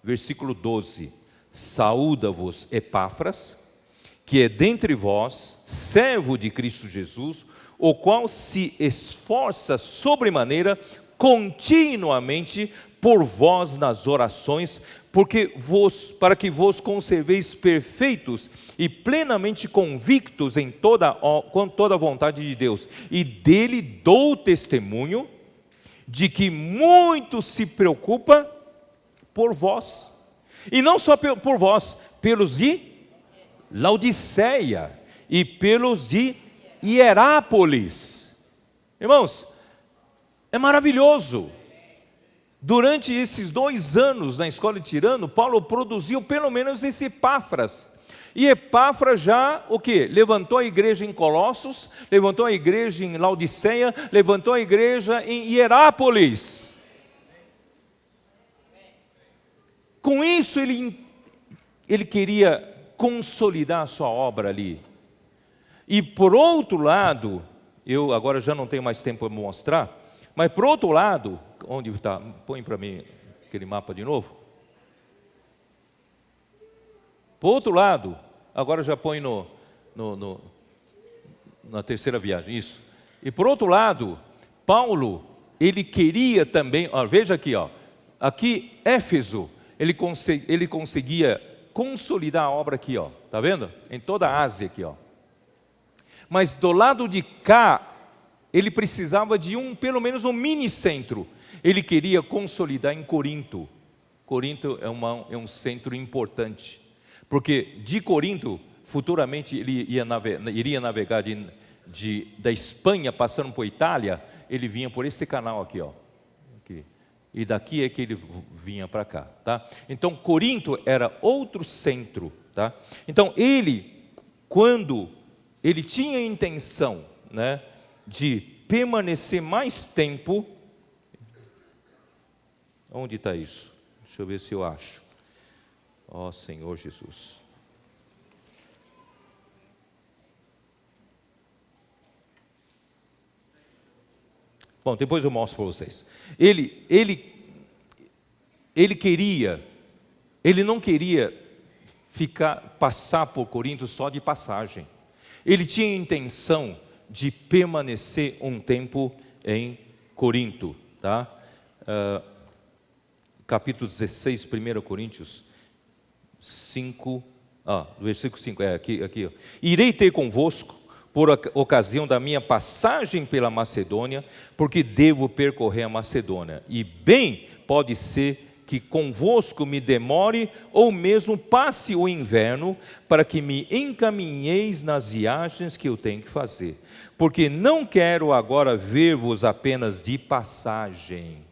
versículo 12. Saúda-vos Epáfras, que é dentre vós, servo de Cristo Jesus, o qual se esforça sobremaneira continuamente por vós nas orações, para que vos conserveis perfeitos e plenamente convictos com toda a vontade de Deus. E dele dou testemunho de que muito se preocupa por vós. E não só por vós, pelos de Laodiceia e pelos de Hierápolis. Irmãos, é maravilhoso. Durante esses 2 anos na escola de Tirano, Paulo produziu pelo menos esse Epáfras. E Epáfras já, o quê? Levantou a igreja em Colossos, levantou a igreja em Laodiceia, levantou a igreja em Hierápolis. Com isso ele queria consolidar a sua obra ali. E por outro lado, eu agora já não tenho mais tempo para mostrar, mas por outro lado, onde está? Põe para mim aquele mapa de novo. Por outro lado, agora já põe na terceira viagem, isso. E por outro lado, Paulo, ele queria também, veja aqui, aqui Éfeso, ele conseguia consolidar a obra aqui, tá vendo? Em toda a Ásia aqui, Mas do lado de cá, ele precisava de pelo menos um mini centro. Ele queria consolidar em Corinto. Corinto é um centro importante, porque de Corinto, futuramente ele iria navegar da Espanha, passando por Itália, ele vinha por esse canal aqui, aqui. E daqui é que ele vinha para cá, tá? Então Corinto era outro centro, tá? Então quando ele tinha a intenção, de permanecer mais tempo. Onde está isso? Deixa eu ver se eu acho. Senhor Jesus. Bom, depois eu mostro para vocês. Ele não queria passar por Corinto só de passagem. Ele tinha a intenção de permanecer um tempo em Corinto, tá? Capítulo 16, 1 Coríntios 5, versículo 5, aqui. Irei ter convosco por ocasião da minha passagem pela Macedônia, porque devo percorrer a Macedônia, e bem pode ser que convosco me demore, ou mesmo passe o inverno, para que me encaminheis nas viagens que eu tenho que fazer. Porque não quero agora ver-vos apenas de passagem.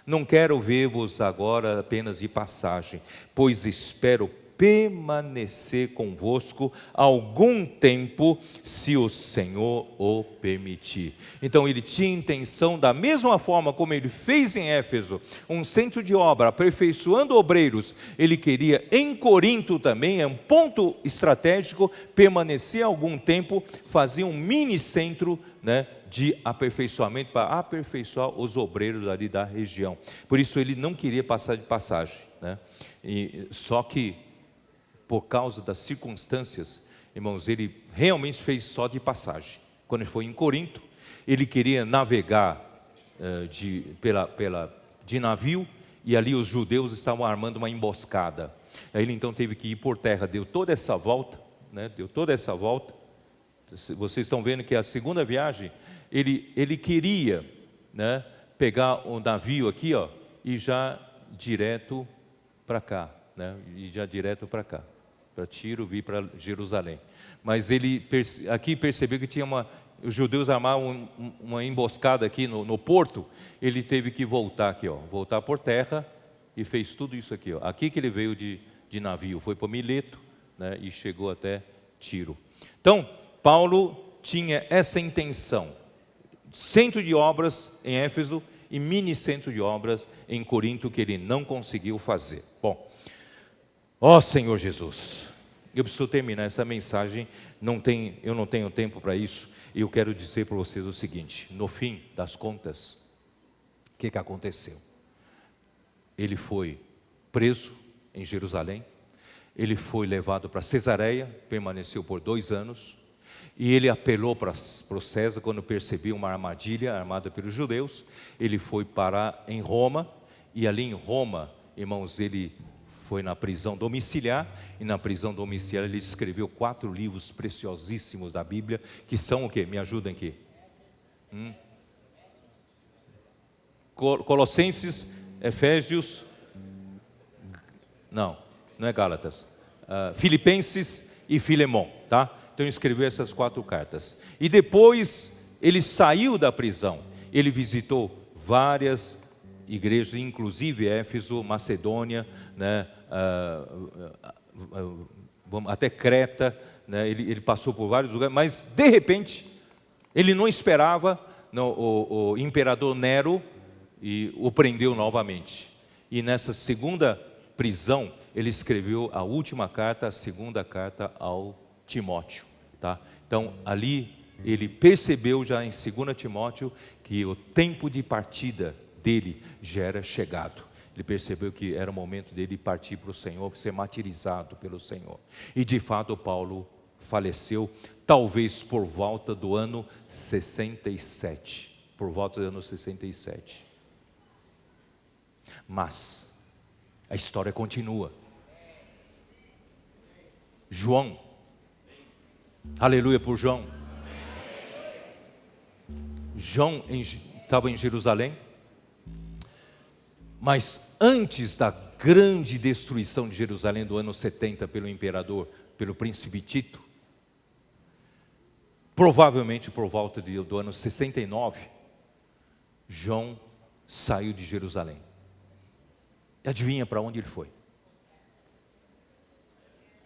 Não quero ver-vos agora apenas de passagem, pois espero permanecer convosco algum tempo, se o Senhor o permitir. Então ele tinha intenção, da mesma forma como ele fez em Éfeso, um centro de obra, aperfeiçoando obreiros, ele queria em Corinto também, é um ponto estratégico, permanecer algum tempo, fazer um mini centro, de aperfeiçoamento, para aperfeiçoar os obreiros ali da região. Por isso ele não queria passar de passagem, só que por causa das circunstâncias, irmãos, ele realmente fez só de passagem. Quando ele foi em Corinto, ele queria navegar de navio, e ali os judeus estavam armando uma emboscada. Aí ele então teve que ir por terra, deu toda essa volta. Vocês estão vendo que a segunda viagem, ele queria, pegar um navio aqui, e já direto para cá, né? E já direto para cá, para Tiro, vir para Jerusalém. Mas ele aqui percebeu que tinha os judeus armaram uma emboscada aqui no porto. Ele teve que voltar aqui, ó, voltar por terra, e fez tudo isso aqui, ó. Aqui que ele veio de navio, foi para Mileto, né? E chegou até Tiro. Então, Paulo tinha essa intenção: centro de obras em Éfeso e mini centro de obras em Corinto, que ele não conseguiu fazer. Bom, ó Senhor Jesus, eu preciso terminar essa mensagem, eu não tenho tempo para isso, e eu quero dizer para vocês o seguinte: no fim das contas, o que aconteceu? Ele foi preso em Jerusalém, ele foi levado para Cesareia, permaneceu por 2 anos, e ele apelou para o César quando percebeu uma armadilha armada pelos judeus. Ele foi parar em Roma, e ali em Roma, irmãos, ele foi na prisão domiciliar, e na prisão domiciliar ele escreveu 4 livros preciosíssimos da Bíblia, que são o quê? Me ajudem aqui. Colossenses, Efésios, não é Gálatas, Filipenses e Filemão, tá? Então ele escreveu essas 4 cartas. E depois ele saiu da prisão, ele visitou várias igrejas, inclusive Éfeso, Macedônia, né? Até Creta, né? Ele passou por vários lugares, mas de repente ele não esperava, o imperador Nero o prendeu novamente. E nessa segunda prisão ele escreveu a última carta, a segunda carta ao Timóteo, tá? Então ali ele percebeu já em 2 Timóteo que o tempo de partida dele já era chegado. Ele percebeu que era o momento dele partir para o Senhor, ser martirizado pelo Senhor. E de fato Paulo faleceu, talvez por volta do ano 67. Por volta do ano 67. Mas a história continua. João, aleluia por João. João estava em Jerusalém, mas antes da grande destruição de Jerusalém do ano 70 pelo imperador, pelo príncipe Tito, provavelmente por volta do ano 69, João saiu de Jerusalém. E adivinha para onde ele foi?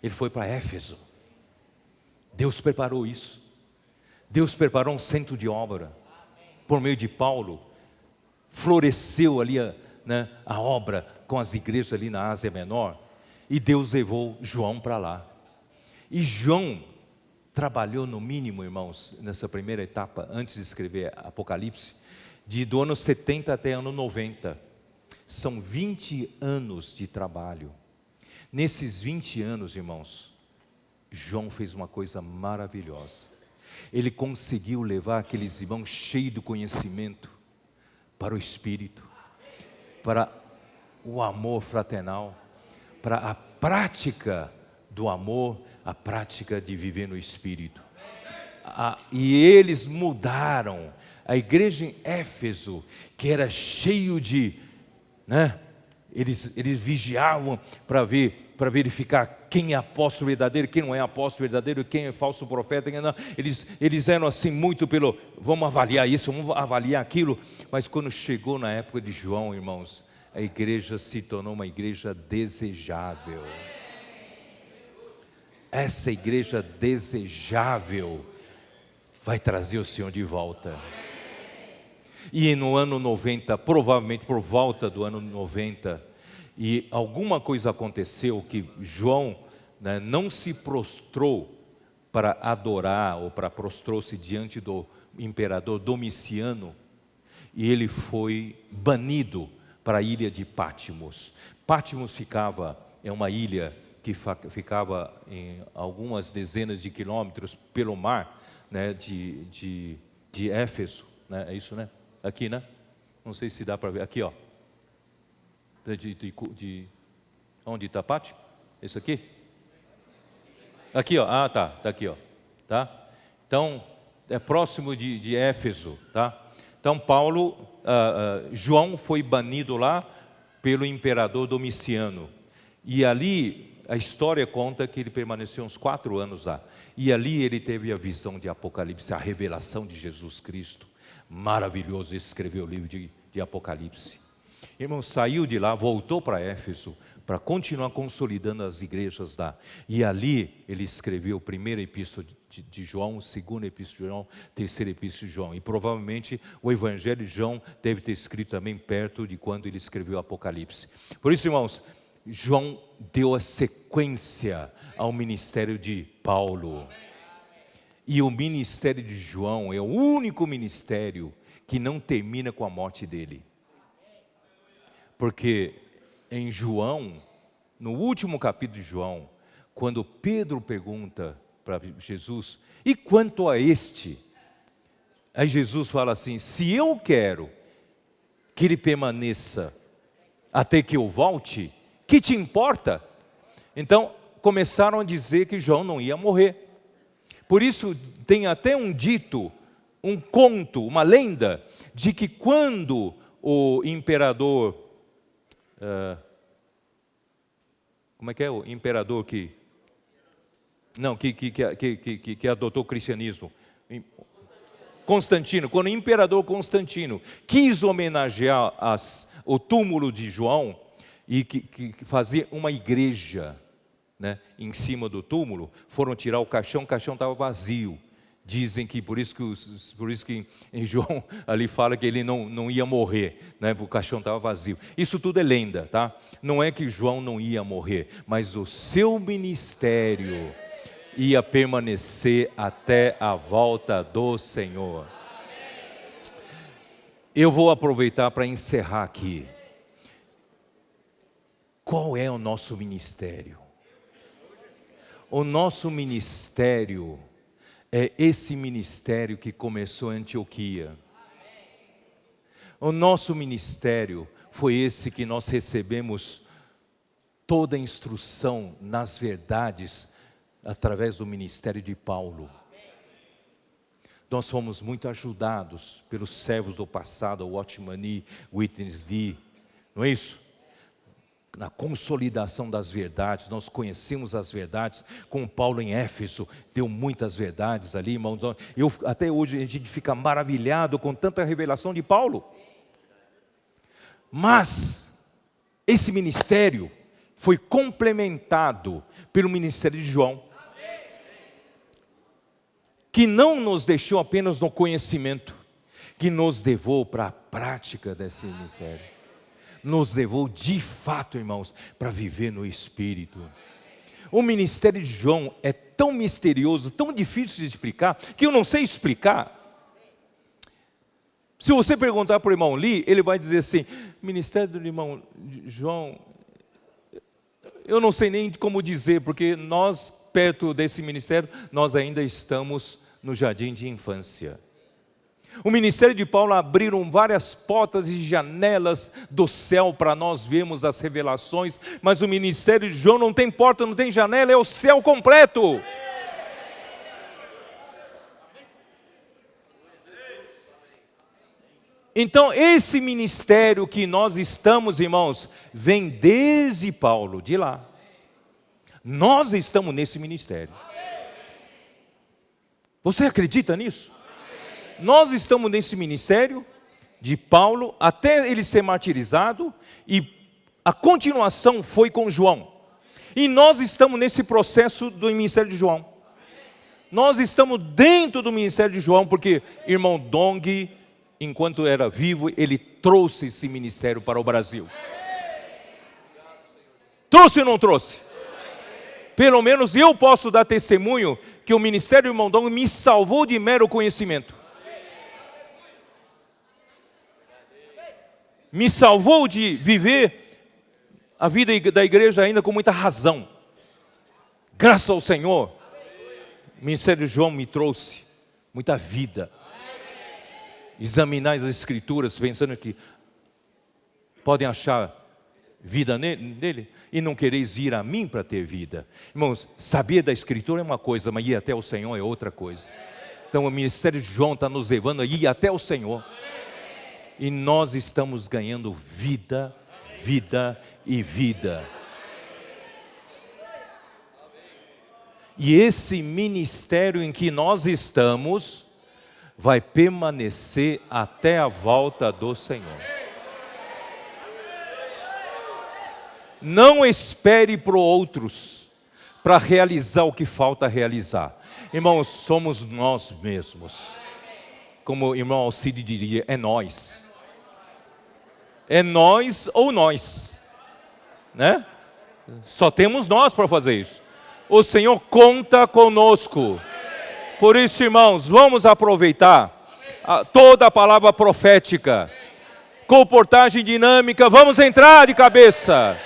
Ele foi para Éfeso. Deus preparou isso. Deus preparou um centro de obra. Por meio de Paulo, floresceu ali a obra com as igrejas ali na Ásia Menor. E Deus levou João para lá. E João trabalhou no mínimo, irmãos, nessa primeira etapa, antes de escrever Apocalipse, do ano 70 até ano 90. São 20 anos de trabalho. Nesses 20 anos, irmãos, João fez uma coisa maravilhosa. Ele conseguiu levar aqueles irmãos cheios do conhecimento para o Espírito, para o amor fraternal, para a prática do amor, a prática de viver no Espírito. E eles mudaram. A igreja em Éfeso, que era cheio de... Eles vigiavam para verificar quem é apóstolo verdadeiro, quem não é apóstolo verdadeiro, quem é falso profeta, quem não. Eles eram assim muito vamos avaliar isso, vamos avaliar aquilo. Mas quando chegou na época de João, irmãos, a igreja se tornou uma igreja desejável. Essa igreja desejável vai trazer o Senhor de volta. E no ano 90, provavelmente por volta do ano 90, e alguma coisa aconteceu que João não se prostrou para adorar, ou prostrou-se diante do imperador Domiciano, e ele foi banido para a ilha de Patmos. Patmos é uma ilha que ficava em algumas dezenas de quilômetros pelo mar, de Éfeso, é isso, né? Aqui, né? Não sei se dá para ver. Aqui, ó. Onde está Pátio? Esse aqui? Aqui, ó. Ah, tá. Está aqui, ó. Tá? Então, é próximo de Éfeso, tá? Então, João foi banido lá pelo imperador Domiciano. E ali, a história conta que ele permaneceu uns 4 anos lá. E ali ele teve a visão de Apocalipse, a revelação de Jesus Cristo. Maravilhoso, escreveu o livro de Apocalipse. Irmão, saiu de lá, voltou para Éfeso, para continuar consolidando as igrejas lá. E ali ele escreveu a primeira epístola de João, a segunda epístola de João, a terceira epístola de João. E provavelmente o Evangelho de João deve ter escrito também perto de quando ele escreveu o Apocalipse. Por isso, irmãos, João deu a sequência ao ministério de Paulo. E o ministério de João é o único ministério que não termina com a morte dele. Porque em João, no último capítulo de João, quando Pedro pergunta para Jesus, e quanto a este? Aí Jesus fala assim, se eu quero que ele permaneça até que eu volte, que te importa? Então, começaram a dizer que João não ia morrer. Por isso, tem até um dito, um conto, uma lenda, de que quando o imperador, como é que é o imperador que adotou o cristianismo? Constantino, quando o imperador Constantino quis homenagear o túmulo de João, e que fazia uma igreja, né, em cima do túmulo, foram tirar o caixão estava vazio. Dizem que por isso que em João ali fala que ele não ia morrer, né, porque o caixão estava vazio. Isso tudo é lenda, tá? Não é que João não ia morrer, mas o seu ministério ia permanecer até a volta do Senhor. Eu vou aproveitar para encerrar aqui. Qual é o nosso ministério? O nosso ministério é esse ministério que começou em Antioquia. O nosso ministério foi esse que nós recebemos toda a instrução nas verdades através do ministério de Paulo. Nós fomos muito ajudados pelos servos do passado, Watchman Nee, Witness Lee, não é isso? Na consolidação das verdades, nós conhecemos as verdades, com Paulo em Éfeso, deu muitas verdades ali, irmãos. Até hoje a gente fica maravilhado com tanta revelação de Paulo. Mas, esse ministério foi complementado pelo ministério de João, que não nos deixou apenas no conhecimento, que nos levou para a prática desse ministério. Nos levou de fato, irmãos, para viver no Espírito. O ministério de João é tão misterioso, tão difícil de explicar, que eu não sei explicar. Se você perguntar para o irmão Lee, ele vai dizer assim, ministério do irmão João, eu não sei nem como dizer, porque nós, perto desse ministério, nós ainda estamos no jardim de infância. O ministério de Paulo abriram várias portas e janelas do céu para nós vermos as revelações, mas o ministério de João não tem porta, não tem janela, é o céu completo. Então esse ministério que nós estamos, irmãos, vem desde Paulo, de lá. Nós estamos nesse ministério. Você acredita nisso? Nós estamos nesse ministério de Paulo, até ele ser martirizado, e a continuação foi com João. E nós estamos nesse processo do ministério de João. Nós estamos dentro do ministério de João, porque irmão Dong, enquanto era vivo, ele trouxe esse ministério para o Brasil. Trouxe ou não trouxe? Pelo menos eu posso dar testemunho que o ministério do irmão Dong me salvou de mero conhecimento. Me salvou de viver a vida da igreja ainda com muita razão. Graças ao Senhor, o ministério de João me trouxe muita vida. Examinar as escrituras pensando que podem achar vida nele e não quereis ir a mim para ter vida. Irmãos, saber da escritura é uma coisa, mas ir até o Senhor é outra coisa. Então o ministério de João está nos levando a ir até o Senhor. E nós estamos ganhando vida, vida e vida. E esse ministério em que nós estamos vai permanecer até a volta do Senhor. Não espere por outros para realizar o que falta realizar. Irmãos, somos nós mesmos. Como o irmão Alcide diria, é nós. É nós ou nós, né? Só temos nós para fazer isso. O Senhor conta conosco. Por isso, irmãos, vamos aproveitar toda a palavra profética. Comportagem dinâmica, vamos entrar de cabeça.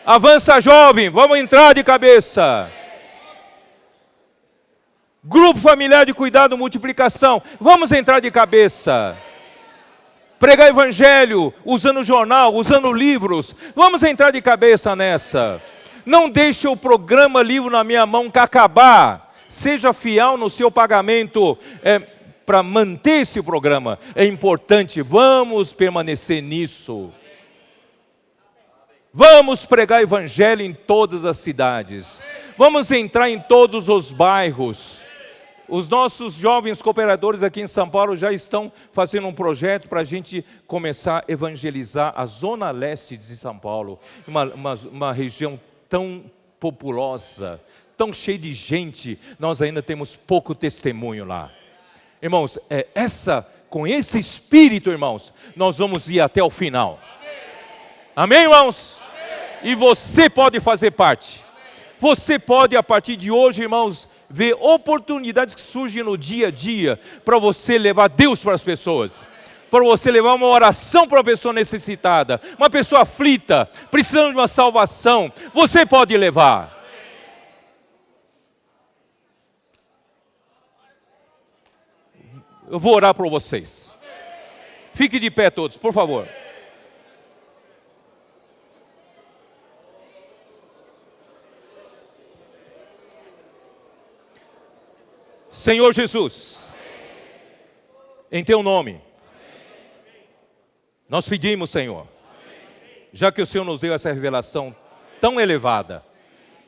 Avança jovem, vamos entrar de cabeça. Grupo familiar de cuidado, multiplicação, vamos entrar de cabeça. Pregar evangelho, usando jornal, usando livros, vamos entrar de cabeça nessa. Não deixe o programa Livro na Minha Mão acabar. Seja fiel no seu pagamento para manter esse programa. É importante, vamos permanecer nisso. Vamos pregar evangelho em todas as cidades. Vamos entrar em todos os bairros. Os nossos jovens cooperadores aqui em São Paulo já estão fazendo um projeto para a gente começar a evangelizar a zona leste de São Paulo. Uma região tão populosa, tão cheia de gente, nós ainda temos pouco testemunho lá. Irmãos, com esse espírito, irmãos, nós vamos ir até o final. Amém, irmãos? E você pode fazer parte. Você pode, a partir de hoje, irmãos, ver oportunidades que surgem no dia a dia para você levar Deus para as pessoas. Para você levar uma oração para uma pessoa necessitada, uma pessoa aflita, precisando de uma salvação. Você pode levar. Eu vou orar por vocês. Fique de pé todos, por favor. Senhor Jesus, em Teu nome, nós pedimos, Senhor, já que o Senhor nos deu essa revelação tão elevada,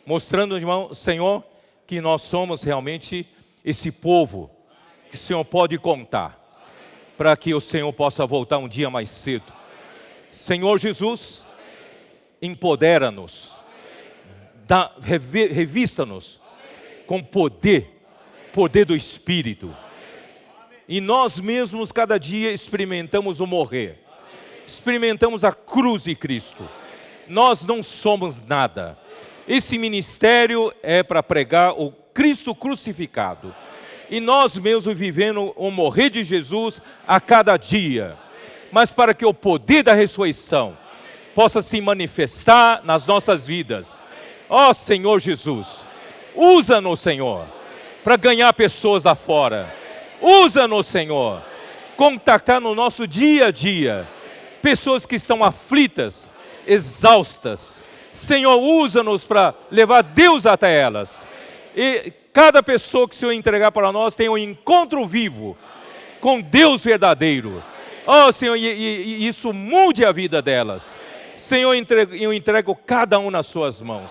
mostrando, irmão, Senhor, que nós somos realmente esse povo que o Senhor pode contar, para que o Senhor possa voltar um dia mais cedo. Senhor Jesus, empodera-nos, revista-nos com poder do Espírito. E nós mesmos cada dia experimentamos o morrer. Experimentamos a cruz de Cristo. Nós não somos nada. Esse ministério é para pregar o Cristo crucificado. E nós mesmos vivendo o morrer de Jesus a cada dia. Mas para que o poder da ressurreição possa se manifestar nas nossas vidas. Ó Senhor Jesus, usa-nos, Senhor, para ganhar pessoas lá fora. Usa-nos, Senhor, contactar no nosso dia a dia pessoas que estão aflitas, exaustas. Senhor, usa-nos para levar Deus até elas. E cada pessoa que o Senhor entregar para nós tem um encontro vivo com Deus verdadeiro. Oh, Senhor, e isso mude a vida delas. Senhor, eu entrego cada um nas suas mãos.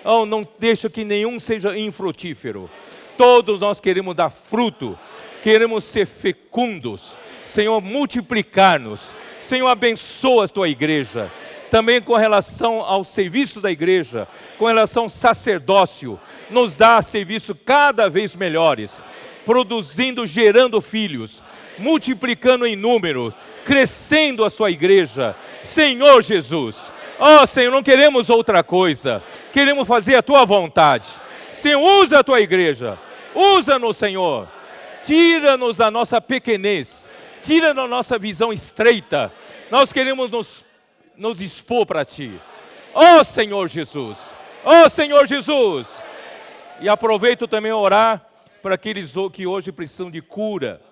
Oh, não deixa que nenhum seja infrutífero. Todos nós queremos dar fruto, queremos ser fecundos. Senhor, multiplicar-nos. Senhor, abençoa a Tua igreja. Também com relação ao serviço da igreja, com relação ao sacerdócio, nos dá serviço cada vez melhores, produzindo, gerando filhos, multiplicando em número, crescendo a Sua igreja. Senhor Jesus, ó Senhor, não queremos outra coisa, queremos fazer a Tua vontade. Senhor, usa a Tua igreja, usa-nos, Senhor, tira-nos da nossa pequenez, tira da nossa visão estreita. Nós queremos nos expor para Ti. Ó Senhor Jesus, ó Senhor Jesus. E aproveito também a orar para aqueles que hoje precisam de cura.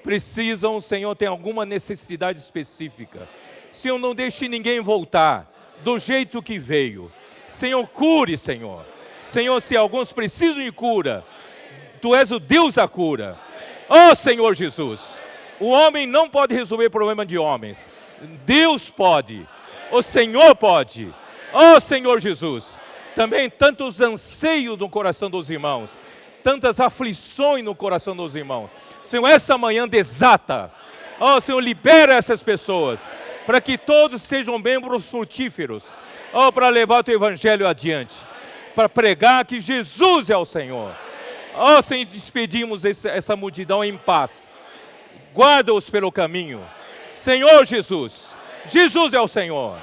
Precisam, Senhor, tem alguma necessidade específica. Senhor, não deixe ninguém voltar do jeito que veio. Senhor, cure, Senhor. Senhor, se alguns precisam de cura, Tu és o Deus da cura. Ó Senhor Jesus, o homem não pode resolver problema de homens. Deus pode. O Senhor pode. Ó Senhor Jesus. Também tantos anseios no coração dos irmãos. Tantas aflições no coração dos irmãos. Senhor, essa manhã desata. Ó Senhor, libera essas pessoas. Para que todos sejam membros frutíferos. Ó, para levar o teu evangelho adiante. Para pregar que Jesus é o Senhor. Ó Senhor, despedimos essa multidão em paz. Guarda-os pelo caminho. Senhor Jesus. Jesus é o Senhor.